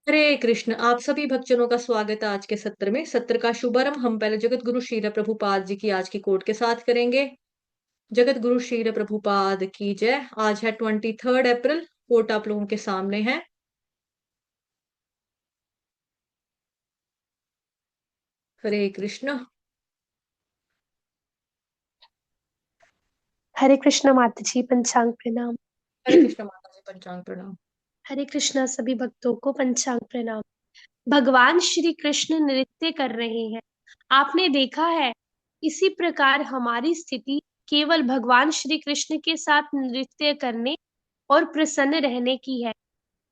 हरे कृष्ण। आप सभी भक्तजनों का स्वागत है आज के सत्र में। सत्र का शुभारंभ हम पहले जगत गुरु श्रील प्रभुपाद जी की आज की कोट के साथ करेंगे। जगत गुरु श्रील प्रभुपाद की जय। आज है 23 अप्रैल। कोट आप लोगों के सामने है। हरे कृष्ण। हरे कृष्णा माता जी, पंचांग प्रणाम। हरे कृष्ण माता जी, पंचांग प्रणाम। हरे कृष्णा सभी भक्तों को पंचांग प्रणाम। भगवान श्री कृष्ण नृत्य कर रहे हैं। आपने देखा है, इसी प्रकार हमारी स्थिति केवल भगवान श्री कृष्ण के साथ नृत्य करने और प्रसन्न रहने की है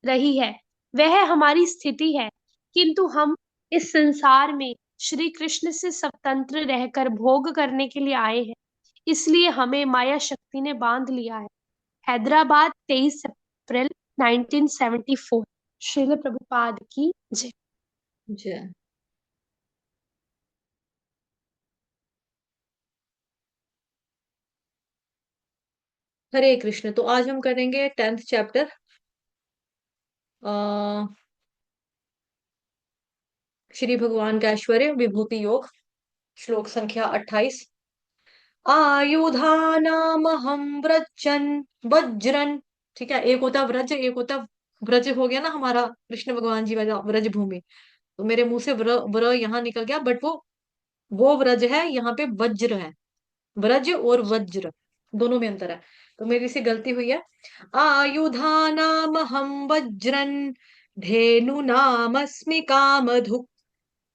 रही है। वह हमारी स्थिति है, किंतु हम इस संसार में श्री कृष्ण से स्वतंत्र रहकर भोग करने के लिए आए हैं। इसलिए हमें माया शक्ति ने बांध लिया है। हैदराबाद 23 अप्रैल 1974। श्रील प्रभुपाद की जय। जय। हरे कृष्ण। तो आज हम करेंगे 10th चैप्टर, श्री भगवान का ऐश्वर्य विभूति योग। श्लोक संख्या 28। आयुधानामहं व्रजन वज्रन। ठीक है, एक होता व्रज, एक होता व्रज। हो गया ना हमारा कृष्ण भगवान जी वाला व्रज भूमि। तो मेरे मुंह से व्र यहाँ निकल गया, बट वो व्रज है, यहाँ पे वज्र है। व्रज और वज्र दोनों में अंतर है। तो मेरी से गलती हुई है। आयुधानामहं वज्रन धेनु नामस्मि कामधुक्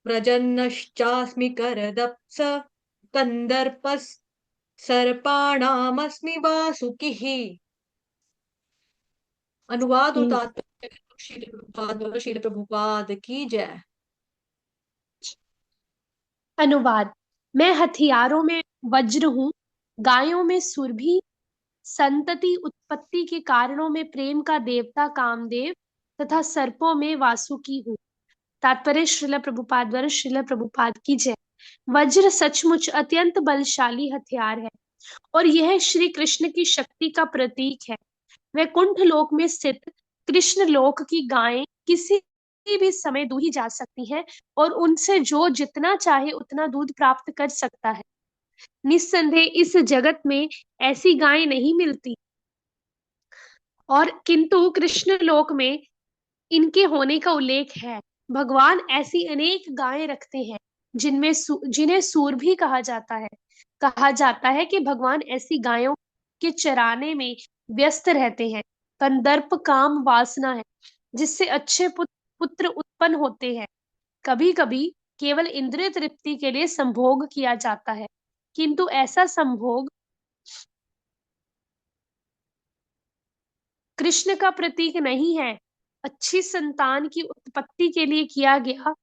प्रजन्नश्चास्मि करदप्स कंदर्पस् सर्पाणामस्मि वासुकिः। अनुवाद और हम्म, तात्पर्य श्रील प्रभुपाद की जय। अनुवाद। मैं हथियारों में वज्र हूँ, गायों में सुरभि, संतति उत्पत्ति के कारणों में प्रेम का देवता कामदेव तथा सर्पों में वासुकी हूँ। तात्पर्य श्रील प्रभुपाद द्वारा। श्रील प्रभुपाद की जय। वज्र सचमुच अत्यंत बलशाली हथियार है और यह श्री कृष्ण की शक्ति का प्रतीक है। वैकुंठ लोक में स्थित कृष्ण लोक की गायें किसी भी समय दूही जा सकती हैं और उनसे जो जितना चाहे उतना दूध प्राप्त कर सकता है। निस्संदेह इस जगत में ऐसी गायें नहीं मिलती, और किंतु कृष्ण लोक में इनके होने का उल्लेख है। भगवान ऐसी अनेक गायें रखते हैं जिनमें जिन्हें सूर भी कहा जाता है। कहा जाता है कि भगवान ऐसी गायों के चराने में व्यस्त रहते हैं। कंदर्प काम वासना है जिससे अच्छे पुत्र उत्पन्न होते हैं। कभी कभी केवल इंद्रिय तृप्ति के लिए संभोग किया जाता है, किंतु ऐसा संभोग कृष्ण का प्रतीक नहीं है। अच्छी संतान की उत्पत्ति के लिए किया गया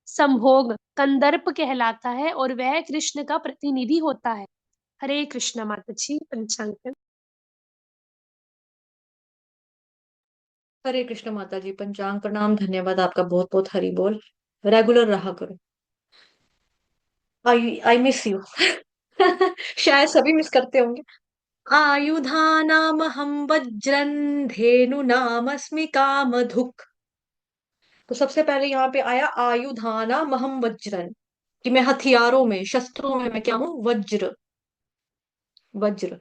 संभोग कंदर्प कहलाता है और वह कृष्ण का प्रतिनिधि होता है। हरे कृष्ण माता जी, पंचांग। हरे कृष्ण माता जी, पंचांग प्रणाम। धन्यवाद आपका, बहुत बहुत हरि बोल। रेगुलर रहा करो। I miss you. शायद सभी मिस करते होंगे। आयुधानामहं वज्रन धेनु नामस्मि कामधुक्। तो सबसे पहले यहाँ पे आया आयुधानामहं वज्रन, कि मैं हथियारों में, शस्त्रों में मैं क्या हूं? वज्र। वज्र।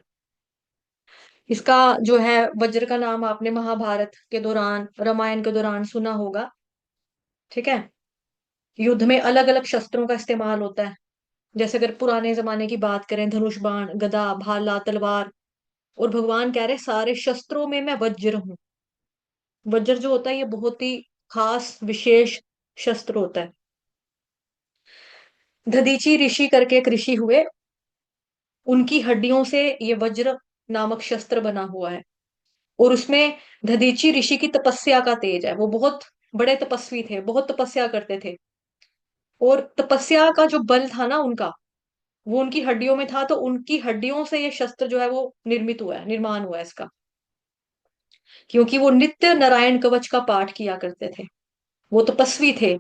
इसका जो है, वज्र का नाम आपने महाभारत के दौरान, रामायण के दौरान सुना होगा। ठीक है। युद्ध में अलग अलग शस्त्रों का इस्तेमाल होता है। जैसे अगर पुराने जमाने की बात करें, धनुष बाण, गदा, भाला, तलवार। और भगवान कह रहे सारे शस्त्रों में मैं वज्र हूं। वज्र जो होता है ये बहुत ही खास विशेष शस्त्र होता है। दधीची ऋषि करके एक ऋषि हुए, उनकी हड्डियों से ये वज्र नामक शस्त्र बना हुआ है। और उसमें दधीची ऋषि की तपस्या का तेज है। वो बहुत बड़े तपस्वी थे, बहुत तपस्या करते थे। और तपस्या का जो बल था ना उनका, वो उनकी हड्डियों में था। तो उनकी हड्डियों से ये शस्त्र जो है वो निर्मित हुआ है, निर्माण हुआ है इसका। क्योंकि वो नित्य नारायण कवच का पाठ किया करते थे। वो तपस्वी थे।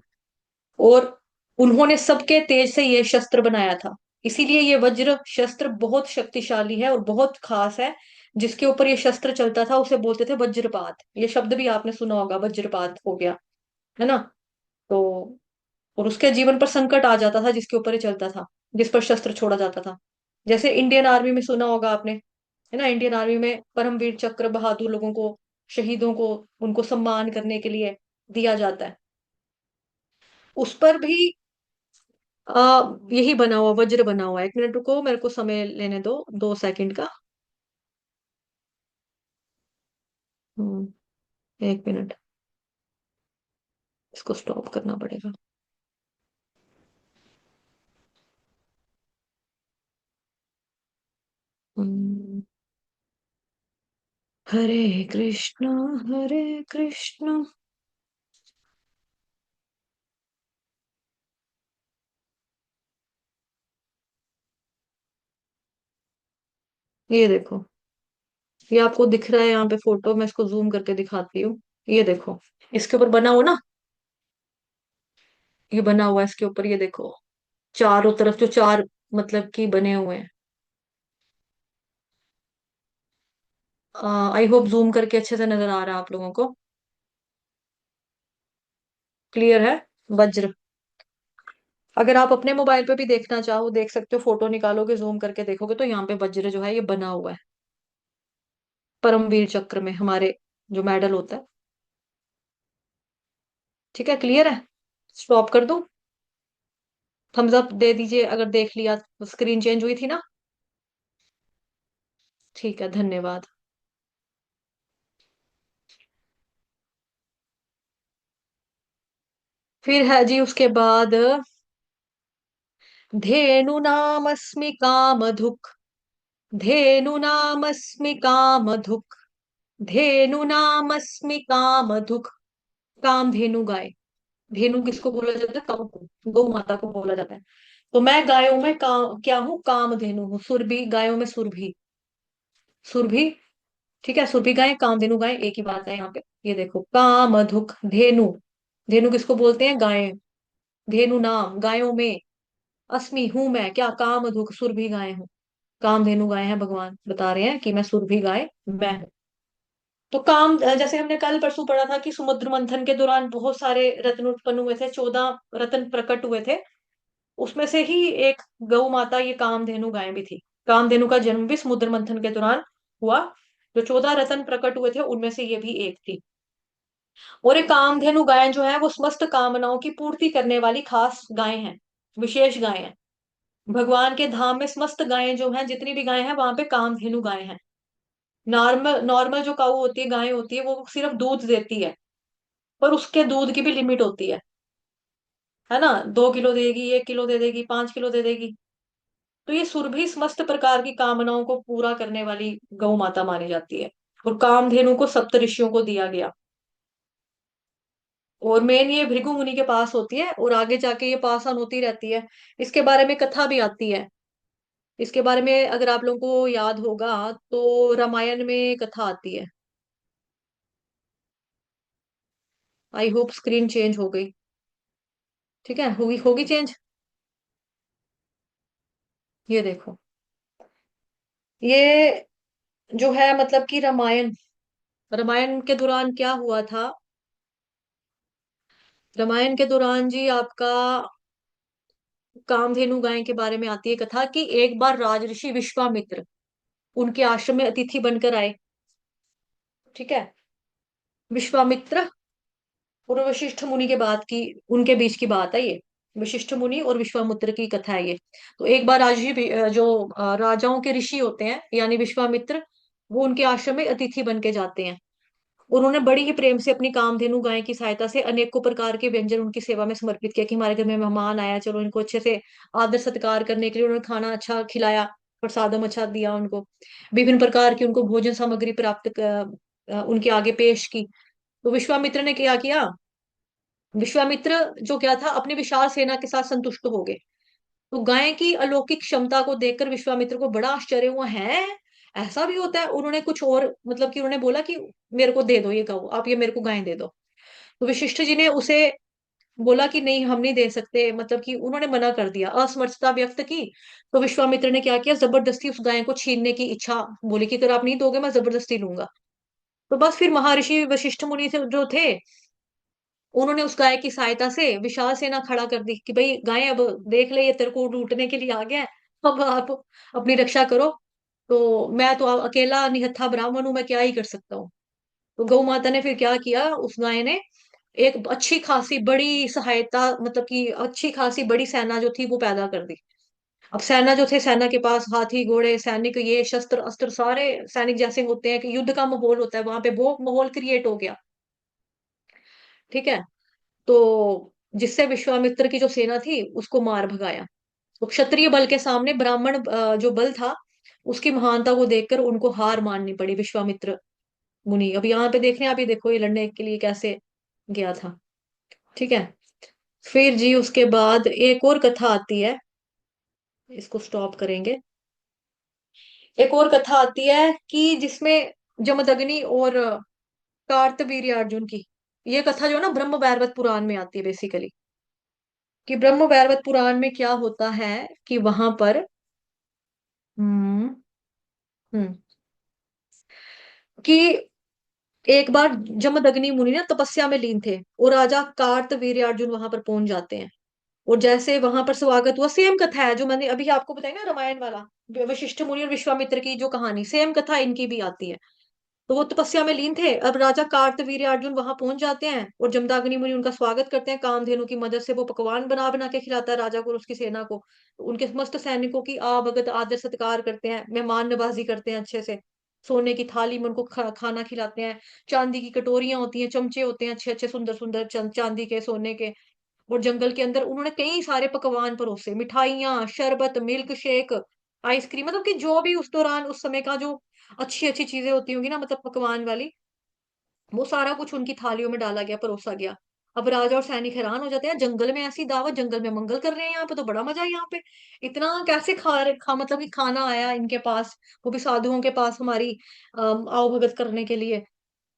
और उन्होंने सबके तेज से ये शस्त्र बनाया था। इसीलिए ये वज्र शस्त्र बहुत शक्तिशाली है और बहुत खास है। जिसके ऊपर ये शस्त्र चलता था उसे बोलते थे वज्रपात। ये शब्द भी आपने सुना होगा, वज्रपात हो गया। है ना। तो और उसके जीवन पर संकट आ जाता था जिसके ऊपर ही चलता था, जिस पर शस्त्र छोड़ा जाता था। जैसे इंडियन आर्मी में सुना होगा आपने, है ना, इंडियन आर्मी में परमवीर चक्र बहादुर लोगों को, शहीदों को, उनको सम्मान करने के लिए दिया जाता है। उस पर भी यही बना हुआ, वज्र बना हुआ है। एक मिनट रुको, मेरे को समय लेने दो, 2 सेकंड का। एक मिनट, इसको स्टॉप करना पड़ेगा। हम्म, हरे कृष्णा, हरे कृष्णा। ये देखो, ये आपको दिख रहा है यहाँ पे फोटो, मैं इसको जूम करके दिखाती हूँ। ये देखो, इसके ऊपर बना हुआ ना, ये बना हुआ है इसके ऊपर, ये देखो, चारों तरफ जो चार मतलब कि बने हुए हैं। आई होप जूम करके अच्छे से नजर आ रहा है आप लोगों को। क्लियर है? वज्र। अगर आप अपने मोबाइल पे भी देखना चाहो देख सकते हो, फोटो निकालोगे जूम करके देखोगे तो यहाँ पे वज्र जो है ये बना हुआ है, परमवीर चक्र में हमारे जो मेडल होता है। ठीक है, क्लियर है? स्टॉप कर दूं? थम्स अप दे दीजिए अगर देख लिया। स्क्रीन चेंज हुई थी ना? ठीक है, धन्यवाद। फिर है जी उसके बाद, धेनु नामस्मि कामधुक्, धेनु नामस्मि कामधुक्, धेनु नामस्मि कामधुक्। कामधेनु गाय। धेनु किसको बोला जाता है? गौ को, गौ माता को बोला जाता है। तो मैं गायों में क्या हूँ? कामधेनु हूँ। सुरभि, गायों में सुरभि, सुरभि। ठीक है, सुरभि गाय, कामधेनु गाय एक ही बात है यहाँ पे। ये देखो, कामधुक धेनु, धेनु किसको बोलते हैं? गाय। धेनु नाम, गायों में, अस्मि हूं मैं, क्या? कामधुक, सुरभि गाय हूँ। कामधेनु गाय है, भगवान बता रहे हैं कि मैं सुरभि गाय मैं हूँ। तो जैसे हमने कल परसों पढ़ा था कि समुद्र मंथन के दौरान बहुत सारे रत्न उत्पन्न हुए थे, 14 रत्न प्रकट हुए थे। उसमें से ही एक गौ माता, ये कामधेनु गाय भी थी। कामधेनु का जन्म भी समुद्र मंथन के दौरान हुआ। जो 14 रत्न प्रकट हुए थे उनमें से ये भी एक थी। और ये कामधेनु गाय जो है वो समस्त कामनाओं की पूर्ति करने वाली खास गाय हैं, विशेष गाय हैं। भगवान के धाम में समस्त गायें जो हैं, जितनी भी गायें हैं वहां पे कामधेनु गाय हैं। नॉर्मल नॉर्मल जो काऊ होती है, गाय होती है, वो सिर्फ दूध देती है, पर उसके दूध की भी लिमिट होती है ना। 2 किलो देगी, 1 किलो दे देगी, 5 किलो दे देगी। तो ये सुरभि समस्त प्रकार की कामनाओं को पूरा करने वाली गौ माता मानी जाती है। और कामधेनु को सप्त ऋषियों को दिया गया। और मेन ये भृगु मुनि के पास होती है, और आगे जाके ये पास ऑन होती रहती है। इसके बारे में कथा भी आती है। इसके बारे में अगर आप लोगों को याद होगा तो रामायण में कथा आती है। आई होप स्क्रीन चेंज हो गई। ठीक है, होगी होगी चेंज। ये देखो, ये जो है मतलब कि रामायण, रामायण के दौरान क्या हुआ था? रामायण के दौरान जी आपका कामधेनु गाय के बारे में आती है कथा कि एक बार राजऋषि विश्वामित्र उनके आश्रम में अतिथि बनकर आए। ठीक है, विश्वामित्र और वशिष्ठ मुनि के बाद की, उनके बीच की बात है ये। वशिष्ठ मुनि और विश्वामित्र की कथा है ये। तो एक बार राजाओं के ऋषि होते हैं यानी विश्वामित्र, वो उनके आश्रम में अतिथि बन के जाते हैं। उन्होंने बड़ी ही प्रेम से अपनी कामधेनु गाय की सहायता से अनेकों प्रकार के व्यंजन उनकी सेवा में समर्पित किया कि हमारे घर में मेहमान आया, चलो इनको अच्छे से आदर सत्कार करने के लिए उन्होंने खाना अच्छा खिलाया, प्रसादम अच्छा दिया उनको। विभिन्न प्रकार की उनको भोजन सामग्री उनके आगे पेश की। तो विश्वामित्र ने क्या किया? विश्वामित्र जो क्या था, अपनी विशाल सेना के साथ संतुष्ट हो गए। तो गाय की अलौकिक क्षमता को देखकर विश्वामित्र को बड़ा आश्चर्य हुआ है, ऐसा भी होता है। उन्होंने कुछ और मतलब कि उन्होंने बोला कि मेरे को दे दो ये गौ, आप ये मेरे को गाय दे दो। तो वशिष्ठ जी ने उसे बोला कि नहीं, हम नहीं दे सकते, मतलब कि उन्होंने मना कर दिया, असमर्थता व्यक्त की। तो विश्वामित्र ने क्या किया, जबरदस्ती उस गाय को छीनने की इच्छा, बोली कि अगर आप नहीं दोगे मैं जबरदस्ती लूंगा। तो बस फिर महर्षि वशिष्ठ मुनि जो थे उन्होंने उस गाय की सहायता से विशाल सेना खड़ा कर दी कि भाई गाय, अब देख ले ये तेरे को लूटने के लिए आ गया है, अब आप अपनी रक्षा करो। तो मैं तो अकेला निहत्था ब्राह्मण हूं, मैं क्या ही कर सकता हूँ। तो गौ माता ने फिर क्या किया, उस गाय ने एक अच्छी खासी बड़ी सहायता, मतलब कि अच्छी खासी बड़ी सेना जो थी वो पैदा कर दी। अब सेना जो थे, सेना के पास हाथी घोड़े सैनिक, ये शस्त्र अस्त्र सारे सैनिक जैसे होते हैं कि युद्ध का माहौल होता है वहां पे, वो माहौल क्रिएट हो गया। ठीक है। तो जिससे विश्वामित्र की जो सेना थी उसको मार भगाया। तो क्षत्रिय बल के सामने ब्राह्मण जो बल था, उसकी महानता को देखकर उनको हार माननी पड़ी विश्वामित्र मुनि। अब यहाँ पे देख रहे हैं, आप ये देखो ये लड़ने के लिए कैसे गया था। ठीक है। फिर जी उसके बाद एक और कथा आती है, इसको स्टॉप करेंगे। एक और कथा आती है कि जिसमें जमदग्नि और कार्तवीर्य अर्जुन की, ये कथा जो है ना ब्रह्म वैवर्त पुराण में आती है बेसिकली। कि ब्रह्म वैवर्त पुराण में क्या होता है कि वहां पर हम्म हम्म कि एक बार जमदग्नि मुनि ना तपस्या में लीन थे, और राजा कार्तवीर्य अर्जुन वहां पर पहुंच जाते हैं। और जैसे वहां पर स्वागत हुआ, सेम कथा है जो मैंने अभी आपको बताई ना, रामायण वाला वशिष्ठ मुनि और विश्वामित्र की जो कहानी, सेम कथा इनकी भी आती है। तो वो तपस्या में लीन थे, अब राजा कार्तवीर्य अर्जुन वहां पहुंच जाते हैं और जमदग्नि मुनि उनका स्वागत करते हैं, कामधेनु की मदद से वो पकवान बना बना के खिलाता है राजा को और उसकी सेना को। उनके समस्त सैनिकों की भगत आदर सत्कार करते हैं, मेहमान नवाजी करते हैं अच्छे से। सोने की थाली में उनको खाना खिलाते हैं। चांदी की कटोरियां होती हैं, चमचे होते हैं अच्छे अच्छे सुंदर सुंदर, चांदी के सोने के। और जंगल के अंदर उन्होंने कई सारे पकवान परोसे, मिठाइयाँ, शरबत, मिल्क शेक, आइसक्रीम, मतलब कि जो भी उस दौरान उस समय का जो अच्छी अच्छी चीजें होती होंगी ना, मतलब पकवान वाली, वो सारा कुछ उनकी थालियों में डाला गया, परोसा गया। अब राजा और सैनिक हैरान हो जाते हैं, जंगल में ऐसी दावत, जंगल में मंगल कर रहे हैं, यहाँ पे तो बड़ा मजा है, यहाँ पे इतना कैसे मतलब कि खाना आया इनके पास, वो भी साधुओं के पास हमारी आओ भगत करने के लिए।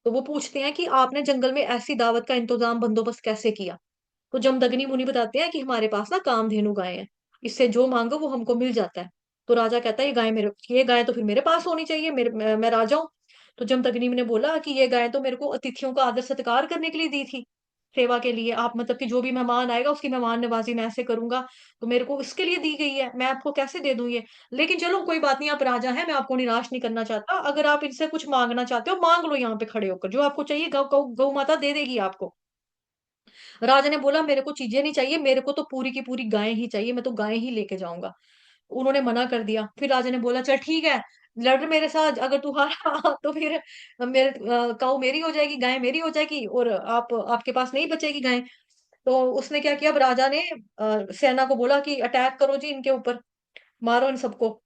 तो वो पूछते हैं कि आपने जंगल में ऐसी दावत का इंतजाम बंदोबस्त कैसे किया। तो जमदग्नि मुनि बताते हैं कि हमारे पास ना कामधेनु गाय है, इससे जो मांगो वो हमको मिल जाता है। तो राजा कहता है ये गाय तो फिर मेरे पास होनी चाहिए, मैं राजा हूँ। तो जमदग्नि ने बोला कि ये गाय तो मेरे को अतिथियों का आदर सत्कार करने के लिए दी थी, सेवा के लिए, आप मतलब कि जो भी मेहमान आएगा उसकी मेहमान नवाजी मैं ऐसे करूंगा, तो मेरे को इसके लिए दी गई है, मैं आपको कैसे दे दूं ये। लेकिन चलो कोई बात नहीं, आप राजा हैं, मैं आपको निराश नहीं करना चाहता, अगर आप इनसे कुछ मांगना चाहते हो मांग लो, यहाँ पे खड़े होकर जो आपको चाहिए गौ माता दे देगी आपको। राजा ने बोला मेरे को चीजें नहीं चाहिए, मेरे को तो पूरी की पूरी गाय ही चाहिए, मैं तो गाय ही लेके जाऊंगा। उन्होंने मना कर दिया। फिर राजा ने बोला चल ठीक है, लड़ मेरे साथ, अगर तू हारा तो फिर मेरे काऊ मेरी हो जाएगी, गाय मेरी हो जाएगी, और आप आपके पास नहीं बचेगी गाय। तो उसने क्या किया, अब राजा ने सेना को बोला कि अटैक करो जी इनके ऊपर, मारो इन सबको।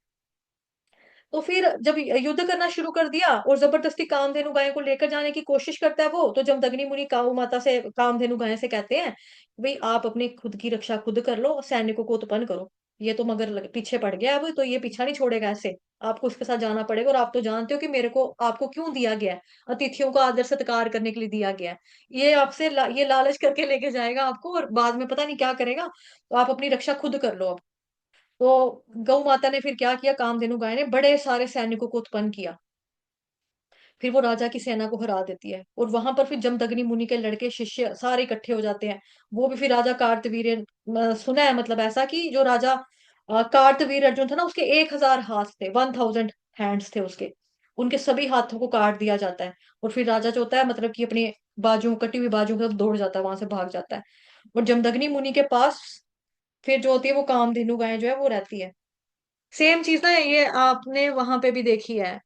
तो फिर जब युद्ध करना शुरू कर दिया और जबरदस्ती कामधेनु गाय को लेकर जाने की कोशिश करता है वो, तो जमदग्नि मुनि काऊ माता से, कामधेनु गाय से कहते हैं भाई आप अपनी खुद की रक्षा खुद कर लो, सैनिकों को उत्पन्न करो। ये तो मगर पीछे पड़ गया है वो, तो ये पीछा नहीं छोड़ेगा ऐसे, आपको उसके साथ जाना पड़ेगा। और आप तो जानते हो कि मेरे को आपको क्यों दिया गया है, अतिथियों का आदर सत्कार करने के लिए दिया गया है। ये आपसे ये लालच करके लेके जाएगा आपको, और बाद में पता नहीं क्या करेगा, तो आप अपनी रक्षा खुद कर लो अब। तो गौ माता ने फिर क्या किया, कामधेनु गाय ने बड़े सारे सैनिकों को उत्पन्न किया, फिर वो राजा की सेना को हरा देती है। और वहां पर फिर जमदग्नि मुनि के लड़के शिष्य सारे इकट्ठे हो जाते हैं। वो भी फिर राजा कार्तवीर्य, सुना है मतलब ऐसा कि जो राजा कार्तवीर अर्जुन था ना, उसके 1,000 हाथ थे, 1,000 हैंड्स थे उसके, उनके सभी हाथों को काट दिया जाता है। और फिर राजा जो होता है मतलब कि अपनी बाजू, कटी हुई बाजू के साथ दौड़ जाता है, वहां से भाग जाता है। और जमदग्नि मुनि के पास फिर जो होती है वो कामधेनु गाय जो है वो रहती है। सेम चीज ना ये आपने वहां पे भी देखी है,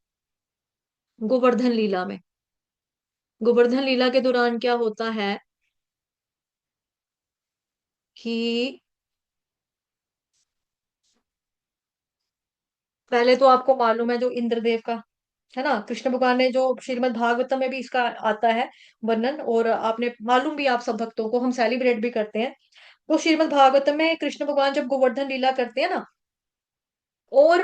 गोवर्धन लीला में। गोवर्धन लीला के दौरान क्या होता है कि पहले तो आपको मालूम है जो इंद्रदेव का है ना, कृष्ण भगवान ने जो श्रीमद् भागवतम में भी इसका आता है वर्णन, और आपने मालूम भी, आप सब भक्तों को हम सेलिब्रेट भी करते हैं। तो श्रीमद् भागवतम में कृष्ण भगवान जब गोवर्धन लीला करते हैं ना, और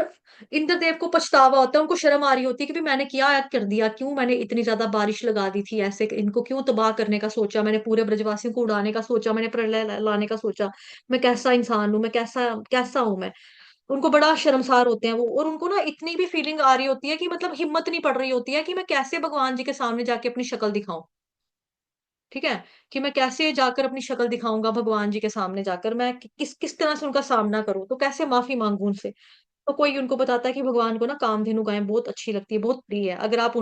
इंद्रदेव को पछतावा होता है, उनको शर्म आ रही होती है कि भी मैंने क्या कर दिया, क्यों मैंने इतनी ज्यादा बारिश लगा दी थी, ऐसे इनको क्यों तबाह करने का सोचा, मैंने पूरे ब्रजवासियों को उड़ाने का सोचा, मैंने प्रलय लाने का सोचा, मैं कैसा इंसान हूँ, मैं कैसा कैसा हूं मैं। उनको बड़ा शर्मसार होते हैं वो, और उनको ना इतनी भी फीलिंग आ रही होती है कि मतलब हिम्मत नहीं पड़ रही होती है कि मैं कैसे भगवान जी के सामने जाके अपनी शक्ल दिखाऊं। ठीक है, कि मैं कैसे जाकर अपनी शक्ल दिखाऊंगा भगवान जी के सामने जाकर, मैं किस किस तरह से उनका सामना करूं, तो कैसे माफी मांगू उनसे। तो कोई उनको बताता है कि भगवान को ना कामधेनु गाय बहुत अच्छी लगती है, बहुत प्रिय है, अगर आप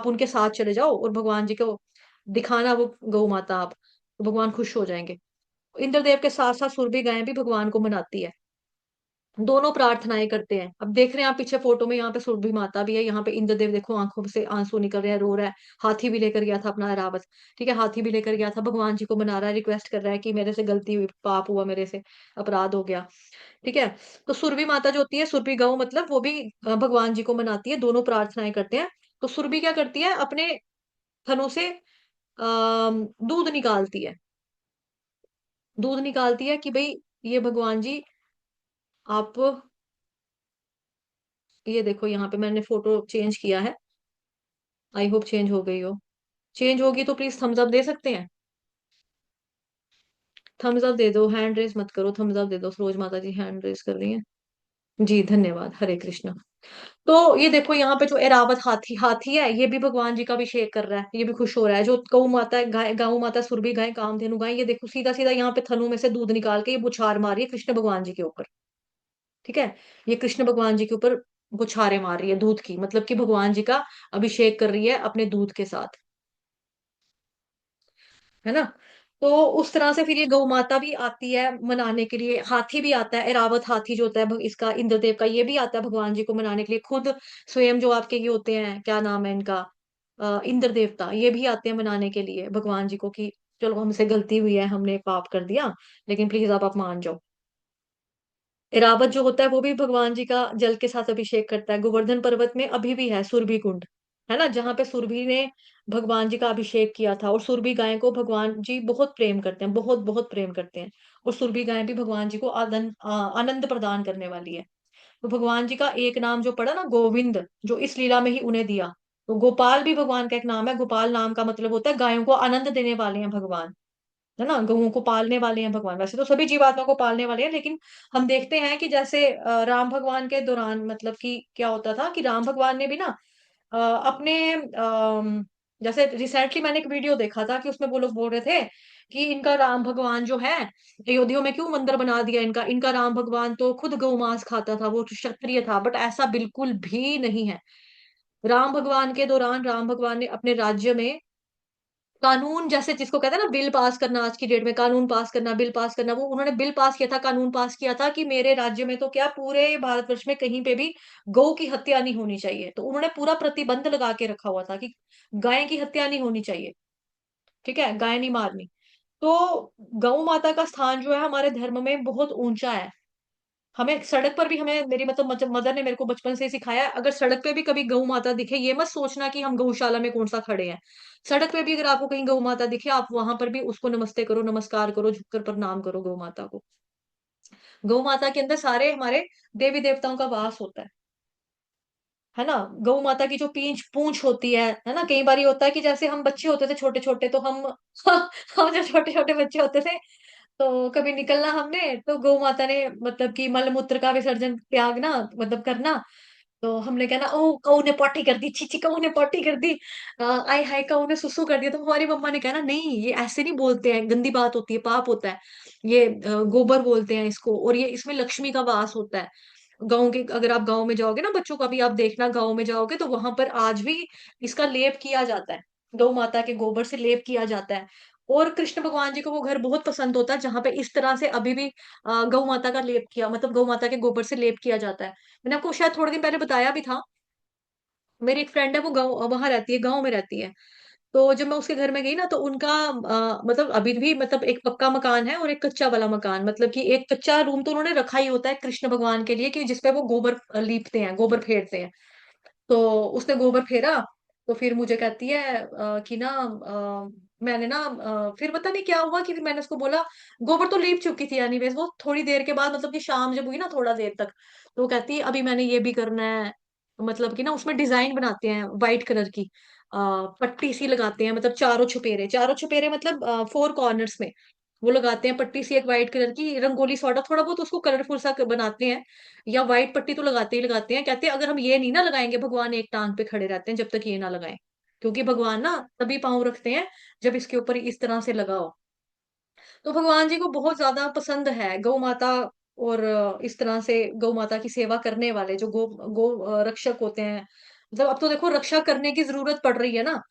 उनके साथ चले जाओ और भगवान जी को दिखाना वो गौ माता आप, तो भगवान खुश हो जाएंगे। इंद्रदेव के साथ साथ सुरभि गायें भी भगवान को मनाती है, दोनों प्रार्थनाएं करते हैं। अब देख रहे हैं आप पीछे फोटो में, यहाँ पे सुरभि माता भी है, यहाँ पे इंद्रदेव देखो आंखों से आंसू निकल रहे हैं, रो रहा है। हाथी भी लेकर गया था अपना रावत, ठीक है, हाथी भी लेकर गया था, भगवान जी को मना रहा है, रिक्वेस्ट कर रहा है कि मेरे से गलती हुई, पाप हुआ मेरे से, अपराध हो गया। ठीक है, तो सुरभि माता जो होती है, सुरभि गौ मतलब, वो भी भगवान जी को मनाती है, दोनों प्रार्थनाएं करते हैं। तो सुरभि क्या करती है, अपने थनों से दूध निकालती है, दूध निकालती है कि भाई ये भगवान जी आप, ये देखो यहाँ पे मैंने फोटो चेंज किया है, आई होप चेंज हो गई हो। चेंज होगी तो प्लीज थम्स अप दे सकते हैं, थम्स अप दे दो, हैंड रेस मत करो, थम्स अप दे दो। सरोज माता जी हैंड रेस कर रही हैं, जी धन्यवाद, हरे कृष्णा। तो ये देखो यहाँ पे जो एरावत हाथी हाथी है, ये भी भगवान जी का अभिषेक कर रहा है, ये भी खुश हो रहा है। जो गौ माता है, गाय, गौ माता सुरभि गाय, कामधेनु गाय, ये देखो सीधा सीधा यहाँ पे थनों में से दूध निकाल के ये बुछार मार रही है कृष्ण भगवान जी के ऊपर। ठीक है, ये कृष्ण भगवान जी के ऊपर बुछारे मार रही है दूध की, मतलब कि भगवान जी का अभिषेक कर रही है अपने दूध के साथ, है ना। तो उस तरह से फिर ये गौ माता भी आती है मनाने के लिए, हाथी भी आता है, एरावत हाथी जो होता है इसका इंद्रदेव का, ये भी आता है भगवान जी को मनाने के लिए, खुद स्वयं जो आपके ये होते हैं, क्या नाम है इनका, इंद्र देवता, ये भी आते हैं मनाने के लिए भगवान जी को कि चलो हमसे गलती हुई है, हमने पाप कर दिया, लेकिन प्लीज आप मान जाओ। एरावत जो होता है वो भी भगवान जी का जल के साथ अभिषेक करता है। गोवर्धन पर्वत में अभी भी है सुरभि कुंड, है ना, जहाँ पे सुरभि ने भगवान जी का अभिषेक किया था। और सुरभि गाय को भगवान जी बहुत प्रेम करते हैं, बहुत बहुत प्रेम करते हैं। और सुरभि गाय भी भगवान जी को आनंद प्रदान करने वाली है। तो भगवान जी का एक नाम जो पड़ा ना, गोविंद, जो इस लीला में ही उन्हें दिया। तो गोपाल भी भगवान का एक नाम है, गोपाल नाम का मतलब होता है गायों को आनंद देने वाले हैं भगवान, है ना, गऊओं को पालने वाले हैं भगवान। वैसे तो सभी जीवात्मा को पालने वाले हैं, लेकिन हम देखते हैं कि जैसे राम भगवान के दौरान, मतलब कि क्या होता था कि राम भगवान ने भी ना अपने जैसे रिसेंटली मैंने एक वीडियो देखा था कि उसमें वो लोग बोल रहे थे कि इनका राम भगवान जो है, अयोध्या में क्यों मंदिर बना दिया इनका, इनका राम भगवान तो खुद गौमांस खाता था, वो क्षत्रिय था। बट ऐसा बिल्कुल भी नहीं है। राम भगवान के दौरान राम भगवान ने अपने राज्य में कानून, जैसे जिसको कहते हैं ना बिल पास करना, आज की डेट में कानून पास करना, बिल पास करना, वो उन्होंने बिल पास किया था, कानून पास किया था कि मेरे राज्य में तो क्या, पूरे भारतवर्ष में कहीं पे भी गौ की हत्या नहीं होनी चाहिए। तो उन्होंने पूरा प्रतिबंध लगा के रखा हुआ था कि गाय की हत्या नहीं होनी चाहिए, ठीक है, गाय नहीं मारनी। तो गौ माता का स्थान जो है हमारे धर्म में बहुत ऊंचा है। हमें सड़क पर भी, हमें मेरी मतलब मदर ने मेरे को बचपन से ही सिखाया है, अगर सड़क पे भी कभी गौ माता दिखे, ये मत सोचना कि हम गौशाला में कौन सा खड़े हैं। सड़क पे भी अगर आपको कहीं गौ माता दिखे, आप वहां पर भी उसको नमस्ते करो, नमस्कार करो, झुककर प्रणाम करो गौ माता को। गौ माता के अंदर सारे हमारे देवी देवताओं का वास होता है ना। गौ माता की जो पींछ पूंछ होती है ना, कई बार ये होता है कि जैसे हम बच्चे होते थे छोटे छोटे, तो हम हम जब छोटे छोटे बच्चे होते थे, तो कभी निकलना हमने, तो गौ माता ने मतलब कि मल मूत्र का विसर्जन त्यागना, मतलब करना। तो हमने कहना, ओ कऊ ने पॉटी कर दी, छी छी कऊ ने पॉटी कर दी, आय हाय कऊ ने सुसु कर दिया। तो हमारी मम्मा ने कहना, नहीं ये ऐसे नहीं बोलते हैं, गंदी बात होती है, पाप होता है, ये गोबर बोलते हैं इसको, और ये इसमें लक्ष्मी का वास होता है। गाँव के, अगर आप गाँव में जाओगे ना, बच्चों का भी आप देखना, गाँव में जाओगे तो वहां पर आज भी इसका लेप किया जाता है, गौ माता के गोबर से लेप किया जाता है। और कृष्ण भगवान जी को वो घर बहुत पसंद होता है जहां पे इस तरह से अभी भी गौ माता का लेप किया, मतलब गौ माता के गोबर से लेप किया जाता है। मैंने आपको शायद थोड़े दिन पहले बताया भी था, मेरी एक फ्रेंड है, वो गाँव वहां रहती है, गाँव में रहती है। तो जब मैं उसके घर में गई ना, तो उनका मतलब अभी भी, मतलब एक पक्का मकान है और एक कच्चा वाला मकान, मतलब कि एक कच्चा रूम तो उन्होंने रखा ही होता है कृष्ण भगवान के लिए, कि जिसपे वो गोबर लीपते हैं, गोबर फेरते हैं। तो उसने गोबर फेरा, तो फिर मुझे कहती है कि ना मैंने ना फिर पता नहीं क्या हुआ कि फिर मैंने उसको बोला, गोबर तो लीप चुकी थी एनीवेज वो, थोड़ी देर के बाद, मतलब कि शाम जब हुई ना, थोड़ा देर तक, तो वो कहती है अभी मैंने ये भी करना है। मतलब कि ना उसमें डिजाइन बनाते हैं व्हाइट कलर की, पट्टी सी लगाते हैं, मतलब चारों छुपेरे, मतलब फोर कॉर्नर्स में वो लगाते हैं पट्टी सी, एक व्हाइट कलर की रंगोली सॉर्ट थोड़ा बहुत उसको कलरफुल सा बनाते हैं। या व्हाइट पट्टी तो लगाते ही लगाते हैं, कहते हैं अगर हम ये नहीं ना लगाएंगे, भगवान एक टांग पे खड़े रहते हैं जब तक ये ना लगाएं। क्योंकि भगवान ना तभी पाँव रखते हैं जब इसके ऊपर इस तरह से लगा हो। तो भगवान जी को बहुत ज्यादा पसंद है गौ माता। और इस तरह से गौ माता की सेवा करने वाले जो गो गो रक्षक होते हैं। मतलब अब तो देखो रक्षा करने की जरूरत पड़ रही है ना।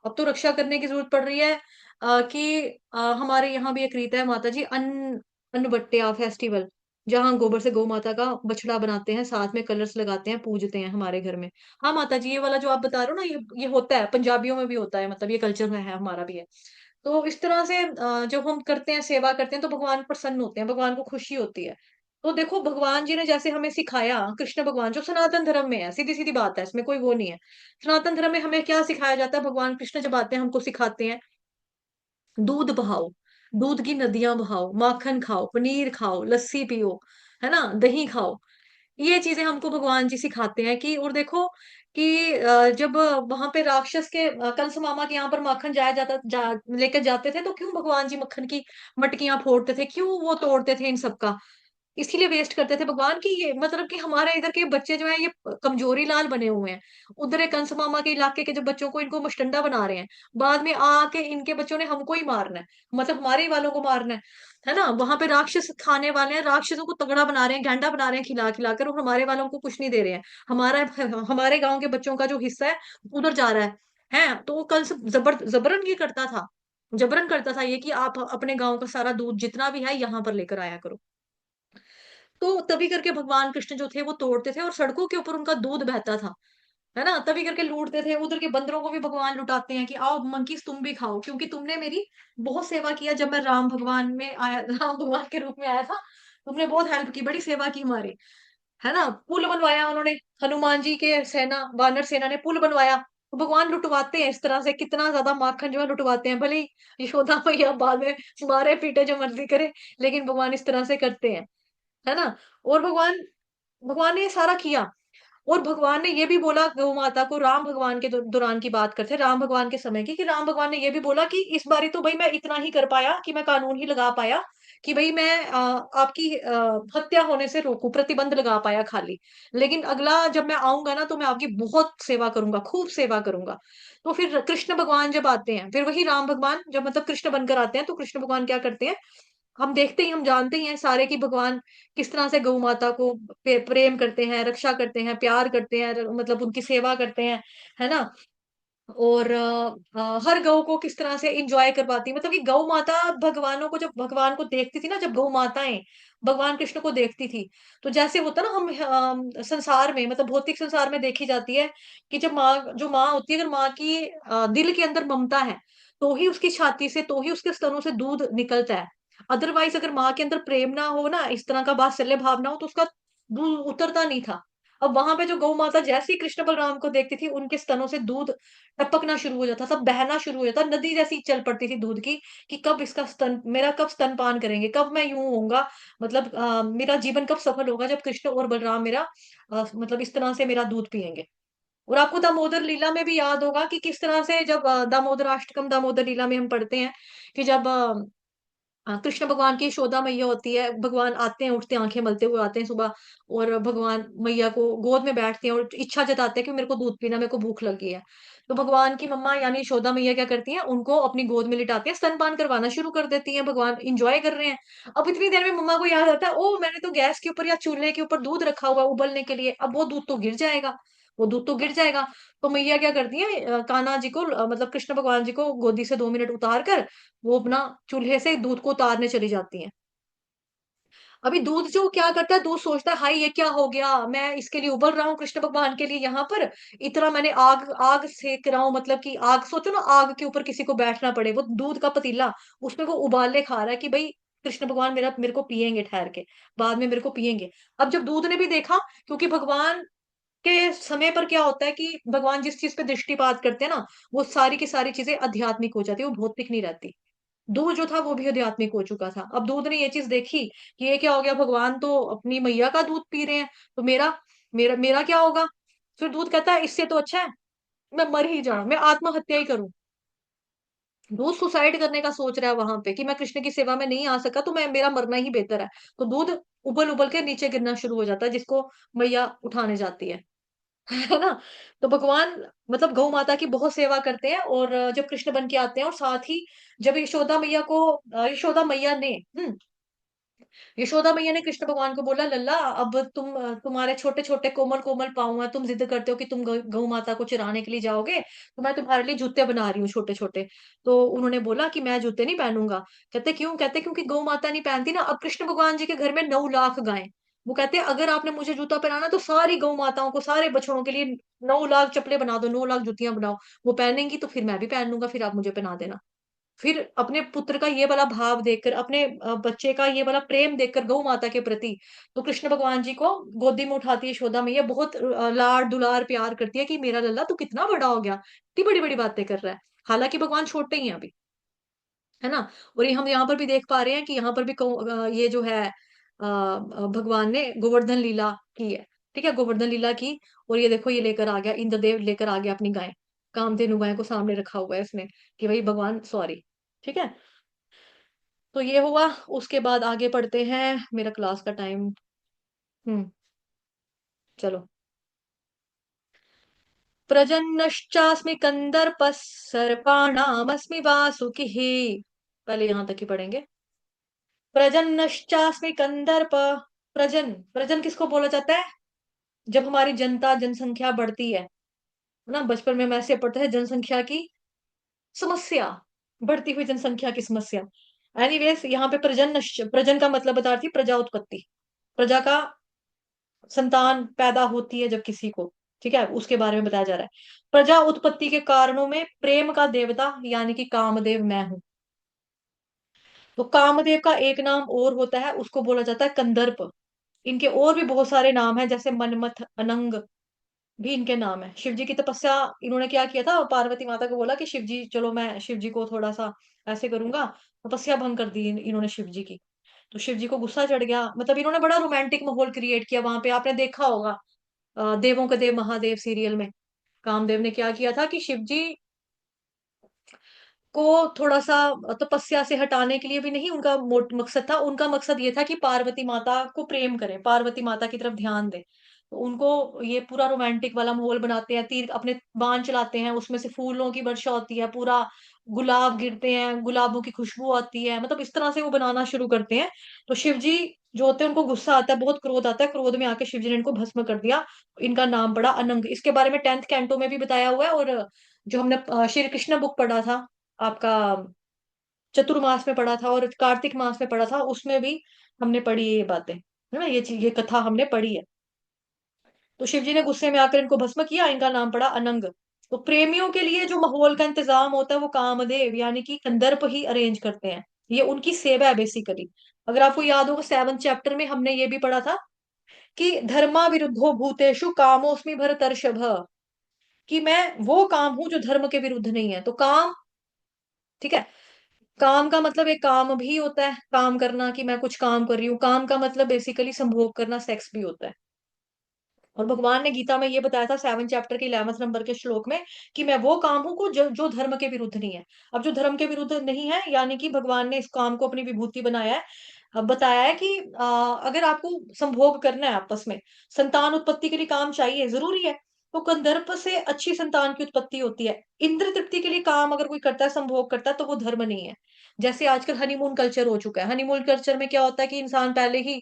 अब तो रक्षा करने की जरूरत पड़ रही है। कि हमारे यहाँ भी एक रीत है माता जी, अन्न अन्न बट्टिया फेस्टिवल, जहाँ गोबर से गौ माता का बछड़ा बनाते हैं, साथ में कलर्स लगाते हैं, पूजते हैं हमारे घर में। हाँ माता जी, ये वाला जो आप बता रहे हो ना, ये होता है, पंजाबियों में भी होता है, मतलब ये कल्चर में है, हमारा भी है। तो इस तरह से जब हम करते हैं, सेवा करते हैं, तो भगवान प्रसन्न होते हैं, भगवान को खुशी होती है। तो देखो भगवान जी ने जैसे हमें सिखाया, कृष्ण भगवान जो सनातन धर्म में है, सीधी सीधी बात है, इसमें कोई वो नहीं है। सनातन धर्म में हमें क्या सिखाया जाता है, भगवान कृष्ण जब आते हैं हमको सिखाते हैं, दूध बहाओ, दूध की नदियां बहाओ, माखन खाओ, पनीर खाओ, लस्सी पियो, है ना, दही खाओ। ये चीजें हमको भगवान जी सिखाते हैं। कि और देखो कि जब वहां पे राक्षस के कंस मामा के यहाँ पर माखन लेकर जाते थे, तो क्यों भगवान जी मक्खन की मटकियां फोड़ते थे, क्यों वो तोड़ते थे इन सबका, इसीलिए वेस्ट करते थे भगवान की। ये मतलब कि हमारे इधर के बच्चे जो है ये कमजोरी लाल बने हुए हैं। उधर एक कंस मामा के इलाके के जो बच्चों को, इनको मुस्टंडा बना रहे हैं, बाद में आके इनके बच्चों ने हमको ही मारना है, मतलब हमारे ही वालों को मारना है ना। वहां पे राक्षस खाने वाले हैं, राक्षसों को तगड़ा बना रहे हैं, गैंडा बना रहे हैं खिला खिला कर, और हमारे वालों को कुछ नहीं दे रहे हैं। हमारा हमारे गांव के बच्चों का जो हिस्सा है उधर जा रहा है। तो वो कंस जबरन ये करता था, जबरन करता था ये, कि आप अपने गांव का सारा दूध जितना भी है यहाँ पर लेकर आया करो। तो तभी करके भगवान कृष्ण जो थे वो तोड़ते थे, और सड़कों के ऊपर उनका दूध बहता था, है ना, तभी करके लूटते थे। उधर के बंदरों को भी भगवान लुटाते हैं कि आओ मंकीस तुम भी खाओ, क्योंकि तुमने मेरी बहुत सेवा किया, जब मैं राम भगवान में आया, राम भगवान के रूप में आया था, तुमने बहुत हेल्प की, बड़ी सेवा की हमारी, है ना। पुल बनवाया उन्होंने, हनुमान जी के सेना, वानर सेना ने पुल बनवाया। तो भगवान लुटवाते हैं इस तरह से, कितना ज्यादा माखन जो है लुटवाते हैं, भले ही यशोदा मैया बाद में मारे पीटे जो मर्जी करे, लेकिन भगवान इस तरह से करते हैं, है ना। और भगवान भगवान ने ये सारा किया। और भगवान ने ये भी बोला गौ माता को, राम भगवान के दौरान की बात करते हैं, राम भगवान के समय की, कि राम भगवान ने ये भी बोला कि इस बारी तो भाई मैं इतना ही कर पाया, कि मैं कानून ही लगा पाया, कि भाई मैं आपकी हत्या होने से रोकू, प्रतिबंध लगा पाया खाली। लेकिन अगला जब मैं आऊंगा ना, तो मैं आपकी बहुत सेवा करूंगा, खूब सेवा करूंगा। तो फिर कृष्ण भगवान जब आते हैं, फिर वही राम भगवान जब मतलब कृष्ण बनकर आते हैं, तो कृष्ण भगवान क्या करते हैं, हम देखते ही, हम जानते ही हैं सारे कि भगवान किस तरह से गौ माता को प्रेम करते हैं, रक्षा करते हैं, प्यार करते हैं, मतलब उनकी सेवा करते हैं, है ना। और हर गौ को किस तरह से इंजॉय करवाती, मतलब कि गौ माता भगवानों को, जब भगवान को देखती थी ना, जब गौ माताएं भगवान कृष्ण को देखती थी, तो जैसे होता ना, हम संसार में, मतलब भौतिक संसार में देखी जाती है, कि जब माँ, जो माँ होती है, अगर माँ की दिल के अंदर ममता है, तो ही उसकी छाती से, तो ही उसके स्तनों से दूध निकलता है। अदरवाइज अगर माँ के अंदर प्रेम ना हो ना, इस तरह का वात्सल्य भाव ना हो, तो उसका दूध उतरता नहीं था। अब वहां पे जो गौ माता जैसे ही कृष्ण बलराम को देखती थी, उनके स्तनों से दूध टपकना शुरू हो जाता, सब बहना शुरू हो जाता, नदी जैसी चल पड़ती थी दूध की, कि कब इसका स्तन, मेरा कब स्तनपान करेंगे, कब मैं यूं होऊंगा, मतलब मेरा जीवन कब सफल होगा, जब कृष्ण और बलराम मेरा मतलब इस तरह से मेरा दूध पियेंगे। और आपको दामोदर लीला में भी याद होगा कि किस तरह से, जब दामोदर अष्टकम दामोदर लीला में हम पढ़ते हैं, कि जब कृष्ण भगवान की यशोदा मैया होती है, भगवान आते हैं, उठते आंखें मलते हुए आते हैं सुबह, और भगवान मैया को गोद में बैठते हैं, और इच्छा जताते हैं कि मेरे को दूध पीना, मेरे को भूख लगी है। तो भगवान की मम्मा यानी यशोदा मैया क्या करती हैं, उनको अपनी गोद में लिटाती हैं, स्तनपान करवाना शुरू कर देती हैं, भगवान इंजॉय कर रहे हैं। अब इतनी देर में मम्मा को याद आता है, ओ मैंने तो गैस के ऊपर या चूल्हे के ऊपर दूध रखा हुआ है उबलने के लिए, अब वो दूध तो गिर जाएगा, वो दूध तो गिर जाएगा। तो मैया क्या करती है, कान्हा जी को, मतलब कृष्ण भगवान जी को गोदी से 2 मिनट उतार कर, वो अपना चूल्हे से दूध को उतारने चली जाती हैं। अभी दूध जो क्या करता है, दूध सोचता है, हाय ये क्या हो गया, मैं इसके लिए उबल रहा हूँ कृष्ण भगवान के लिए यहाँ पर, इतना मैंने आग आग सेक रहा हूँ, मतलब कि आग, सोचो ना, आग के ऊपर किसी को बैठना पड़े, वो दूध का पतीला, उसमें वो उबाले खा रहा है, कि भाई कृष्ण भगवान मेरे को पियेंगे ठहर के, बाद में मेरे को पियेंगे। अब जब दूध ने भी देखा, क्योंकि भगवान के समय पर क्या होता है कि भगवान जिस चीज पे दृष्टिपात करते हैं ना, वो सारी की सारी चीजें आध्यात्मिक हो जाती है, वो भौतिक नहीं रहती। दूध जो था वो भी आध्यात्मिक हो चुका था। अब दूध ने ये चीज देखी कि ये क्या हो गया, भगवान तो अपनी मैया का दूध पी रहे हैं, तो मेरा मेरा मेरा क्या होगा। फिर दूध कहता है इससे तो अच्छा है मैं मर ही जाऊं, मैं आत्महत्या ही करूं। दूध सुसाइड करने का सोच रहा है वहां पे, कि मैं कृष्ण की सेवा में नहीं आ सका, तो मैं, मेरा मरना ही बेहतर है। तो दूध उबल उबल के नीचे गिरना शुरू हो जाता है, जिसको मैया उठाने जाती है। है ना। तो भगवान मतलब गौ माता की बहुत सेवा करते हैं, और जब कृष्ण बन के आते हैं, और साथ ही जब यशोदा मैया को यशोदा मैया ने यशोदा मैया ने कृष्ण भगवान को बोला, लल्ला अब तुम्हारे छोटे छोटे कोमल कोमल पाँव हैं, तुम जिद करते हो कि तुम गौ माता को चराने के लिए जाओगे, तो मैं तुम्हारे लिए जूते बना रही हूँ छोटे छोटे। तो उन्होंने बोला कि मैं जूते नहीं पहनूंगा। कहते क्यों? कहते क्योंकि गौ माता नहीं पहनती ना। अब कृष्ण भगवान जी के घर में 9 लाख गायें। वो कहते हैं अगर आपने मुझे जूता पहनाना तो सारी गौ माताओं को, सारे बछड़ों के लिए 9 लाख चप्पलें बना दो, 9 लाख जूतियां बनाओ। वो पहनेंगी तो फिर मैं भी पहन लूंगा, फिर आप मुझे पहना देना। फिर अपने पुत्र का ये वाला भाव देखकर, अपने बच्चे का ये वाला प्रेम देखकर गौ माता के प्रति, तो कृष्ण भगवान जी को गोदी में उठाती है यशोदा मैया, बहुत लाड दुलार प्यार करती है कि मेरा लल्ला तू कितना बड़ा हो गया, इतनी बड़ी बड़ी बातें कर रहा है। हालांकि भगवान छोटे ही हैं अभी, है ना। और ये हम यहाँ पर भी देख पा रहे हैं कि यहाँ पर भी ये जो है भगवान ने गोवर्धन लीला की है। ठीक है, गोवर्धन लीला की। और ये देखो, ये लेकर आ गया इंद्रदेव, लेकर आ गया अपनी गाय, कामधेनु गाय को सामने रखा हुआ है इसने, कि भाई भगवान सॉरी। ठीक है, तो ये हुआ। उसके बाद आगे पढ़ते हैं, मेरा क्लास का टाइम। हम्म, चलो। प्रजन्नश्चास्मि कंदर्पः सर्पाणामस्मि वासुकिः। पहले यहां तक ही पढ़ेंगे। प्रजन्नश्चास्मि कंदर्प। प्रजन, प्रजन किसको बोला जाता है? जब हमारी जनता जनसंख्या बढ़ती है ना। बचपन में हम ऐसे पढ़ते हैं, जनसंख्या की समस्या, बढ़ती हुई जनसंख्या की समस्या। एनीवेज, यहाँ पे प्रजन, प्रजन का मतलब बता रही थी प्रजा उत्पत्ति, प्रजा का संतान पैदा होती है जब किसी को। ठीक है, उसके बारे में बताया जा रहा है। प्रजा उत्पत्ति के कारणों में प्रेम का देवता यानी कि कामदेव मैं हूं। तो कामदेव का एक नाम और होता है, उसको बोला जाता है कंदर्प। इनके और भी बहुत सारे नाम हैं, जैसे मनमथ, अनंग भी इनके नाम है। शिव जी की तपस्या, इन्होंने क्या किया था, पार्वती माता को बोला कि शिव जी चलो, मैं शिव जी को थोड़ा सा ऐसे करूंगा। तपस्या भंग कर दी इन्होंने शिव जी की। तो शिव जी को गुस्सा चढ़ गया, मतलब इन्होंने बड़ा रोमांटिक माहौल क्रिएट किया वहां पे। आपने देखा होगा देवों के देव महादेव सीरियल में, कामदेव ने क्या किया था कि शिव जी को थोड़ा सा तपस्या से हटाने के लिए भी नहीं, उनका मकसद था, उनका मकसद ये था कि पार्वती माता को प्रेम करें, पार्वती माता की तरफ ध्यान दें। तो उनको ये पूरा रोमांटिक वाला माहौल बनाते हैं, तीर अपने बाण चलाते हैं, उसमें से फूलों की वर्षा होती है, पूरा गुलाब गिरते हैं, गुलाबों की खुशबू आती है, मतलब इस तरह से वो बनाना शुरू करते हैं। तो शिव जी जो होते हैं, उनको गुस्सा आता है, बहुत क्रोध आता है, क्रोध में आके शिव जी ने इनको भस्म कर दिया। इनका नाम पड़ा अनंग। इसके बारे में 10th कैंटो में भी बताया हुआ है, और जो हमने श्री कृष्ण बुक पढ़ा था आपका, चतुर्मास में पढ़ा था और कार्तिक मास में पढ़ा था, उसमें भी हमने पढ़ी है ये बातें, है ना। ये चीज, ये कथा हमने पढ़ी है। तो शिव जी ने गुस्से में आकर इनको भस्म किया, इनका नाम पड़ा अनंग। तो प्रेमियों के लिए जो माहौल का इंतजाम होता है वो कामदेव यानी कि कंदर्प ही अरेंज करते हैं। ये उनकी सेवा है बेसिकली। अगर आपको याद होगा 7th चैप्टर में हमने ये भी पढ़ा था कि धर्मा विरुद्धो भूतेषु कामोस्मि भरतर्षभ, कि मैं वो काम हूं जो धर्म के विरुद्ध नहीं है। तो काम, ठीक है, काम का मतलब एक काम भी होता है, काम करना, कि मैं कुछ काम कर रही हूँ। काम का मतलब बेसिकली संभोग करना, सेक्स भी होता है। और भगवान ने गीता में ये बताया था 7th चैप्टर के 11th नंबर के श्लोक में, कि मैं वो काम हूं को जो धर्म के विरुद्ध नहीं है। अब जो धर्म के विरुद्ध नहीं है, यानी कि भगवान ने इस काम को अपनी विभूति बनाया है। अब बताया है कि अगर आपको संभोग करना है आपस में, संतान उत्पत्ति के लिए काम चाहिए, जरूरी है, तो कंदर्प से अच्छी संतान की उत्पत्ति होती है। इंद्र तृप्ति के लिए काम अगर कोई करता है, संभोग करता है, तो वो धर्म नहीं है। जैसे आजकल हनीमून कल्चर हो चुका है। हनीमून कल्चर में क्या होता है कि इंसान पहले ही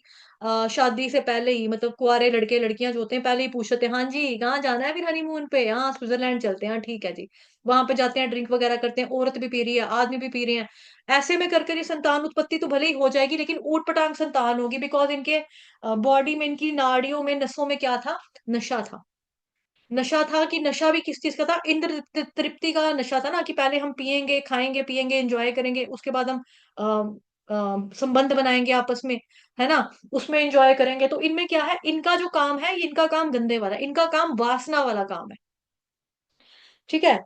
शादी से पहले ही, मतलब कुंवारे लड़के लड़कियां जो होते हैं, पहले ही पूछते हैं, हाँ जी कहाँ जाना है फिर हनीमून पे? हाँ स्विट्जरलैंड चलते हैं, हाँ ठीक है जी। वहां पे जाते हैं, ड्रिंक वगैरह करते हैं, औरत भी पी रही है, आदमी भी पी रहे हैं। ऐसे में करके ये संतान उत्पत्ति तो भले ही हो जाएगी, लेकिन ऊट पटांग संतान होगी, बिकॉज इनके बॉडी में, इनकी नाड़ियों में, नसों में क्या था? नशा था। नशा था, कि नशा भी किस चीज का था? इंद्र तृप्ति का नशा था ना, कि पहले हम पिएंगे, खाएंगे, पिएंगे, एंजॉय करेंगे, उसके बाद हम संबंध बनाएंगे आपस में, है ना, उसमें एंजॉय करेंगे। तो इनमें क्या है, इनका जो काम है, इनका काम गंदे वाला है, इनका काम वासना वाला काम है। ठीक है।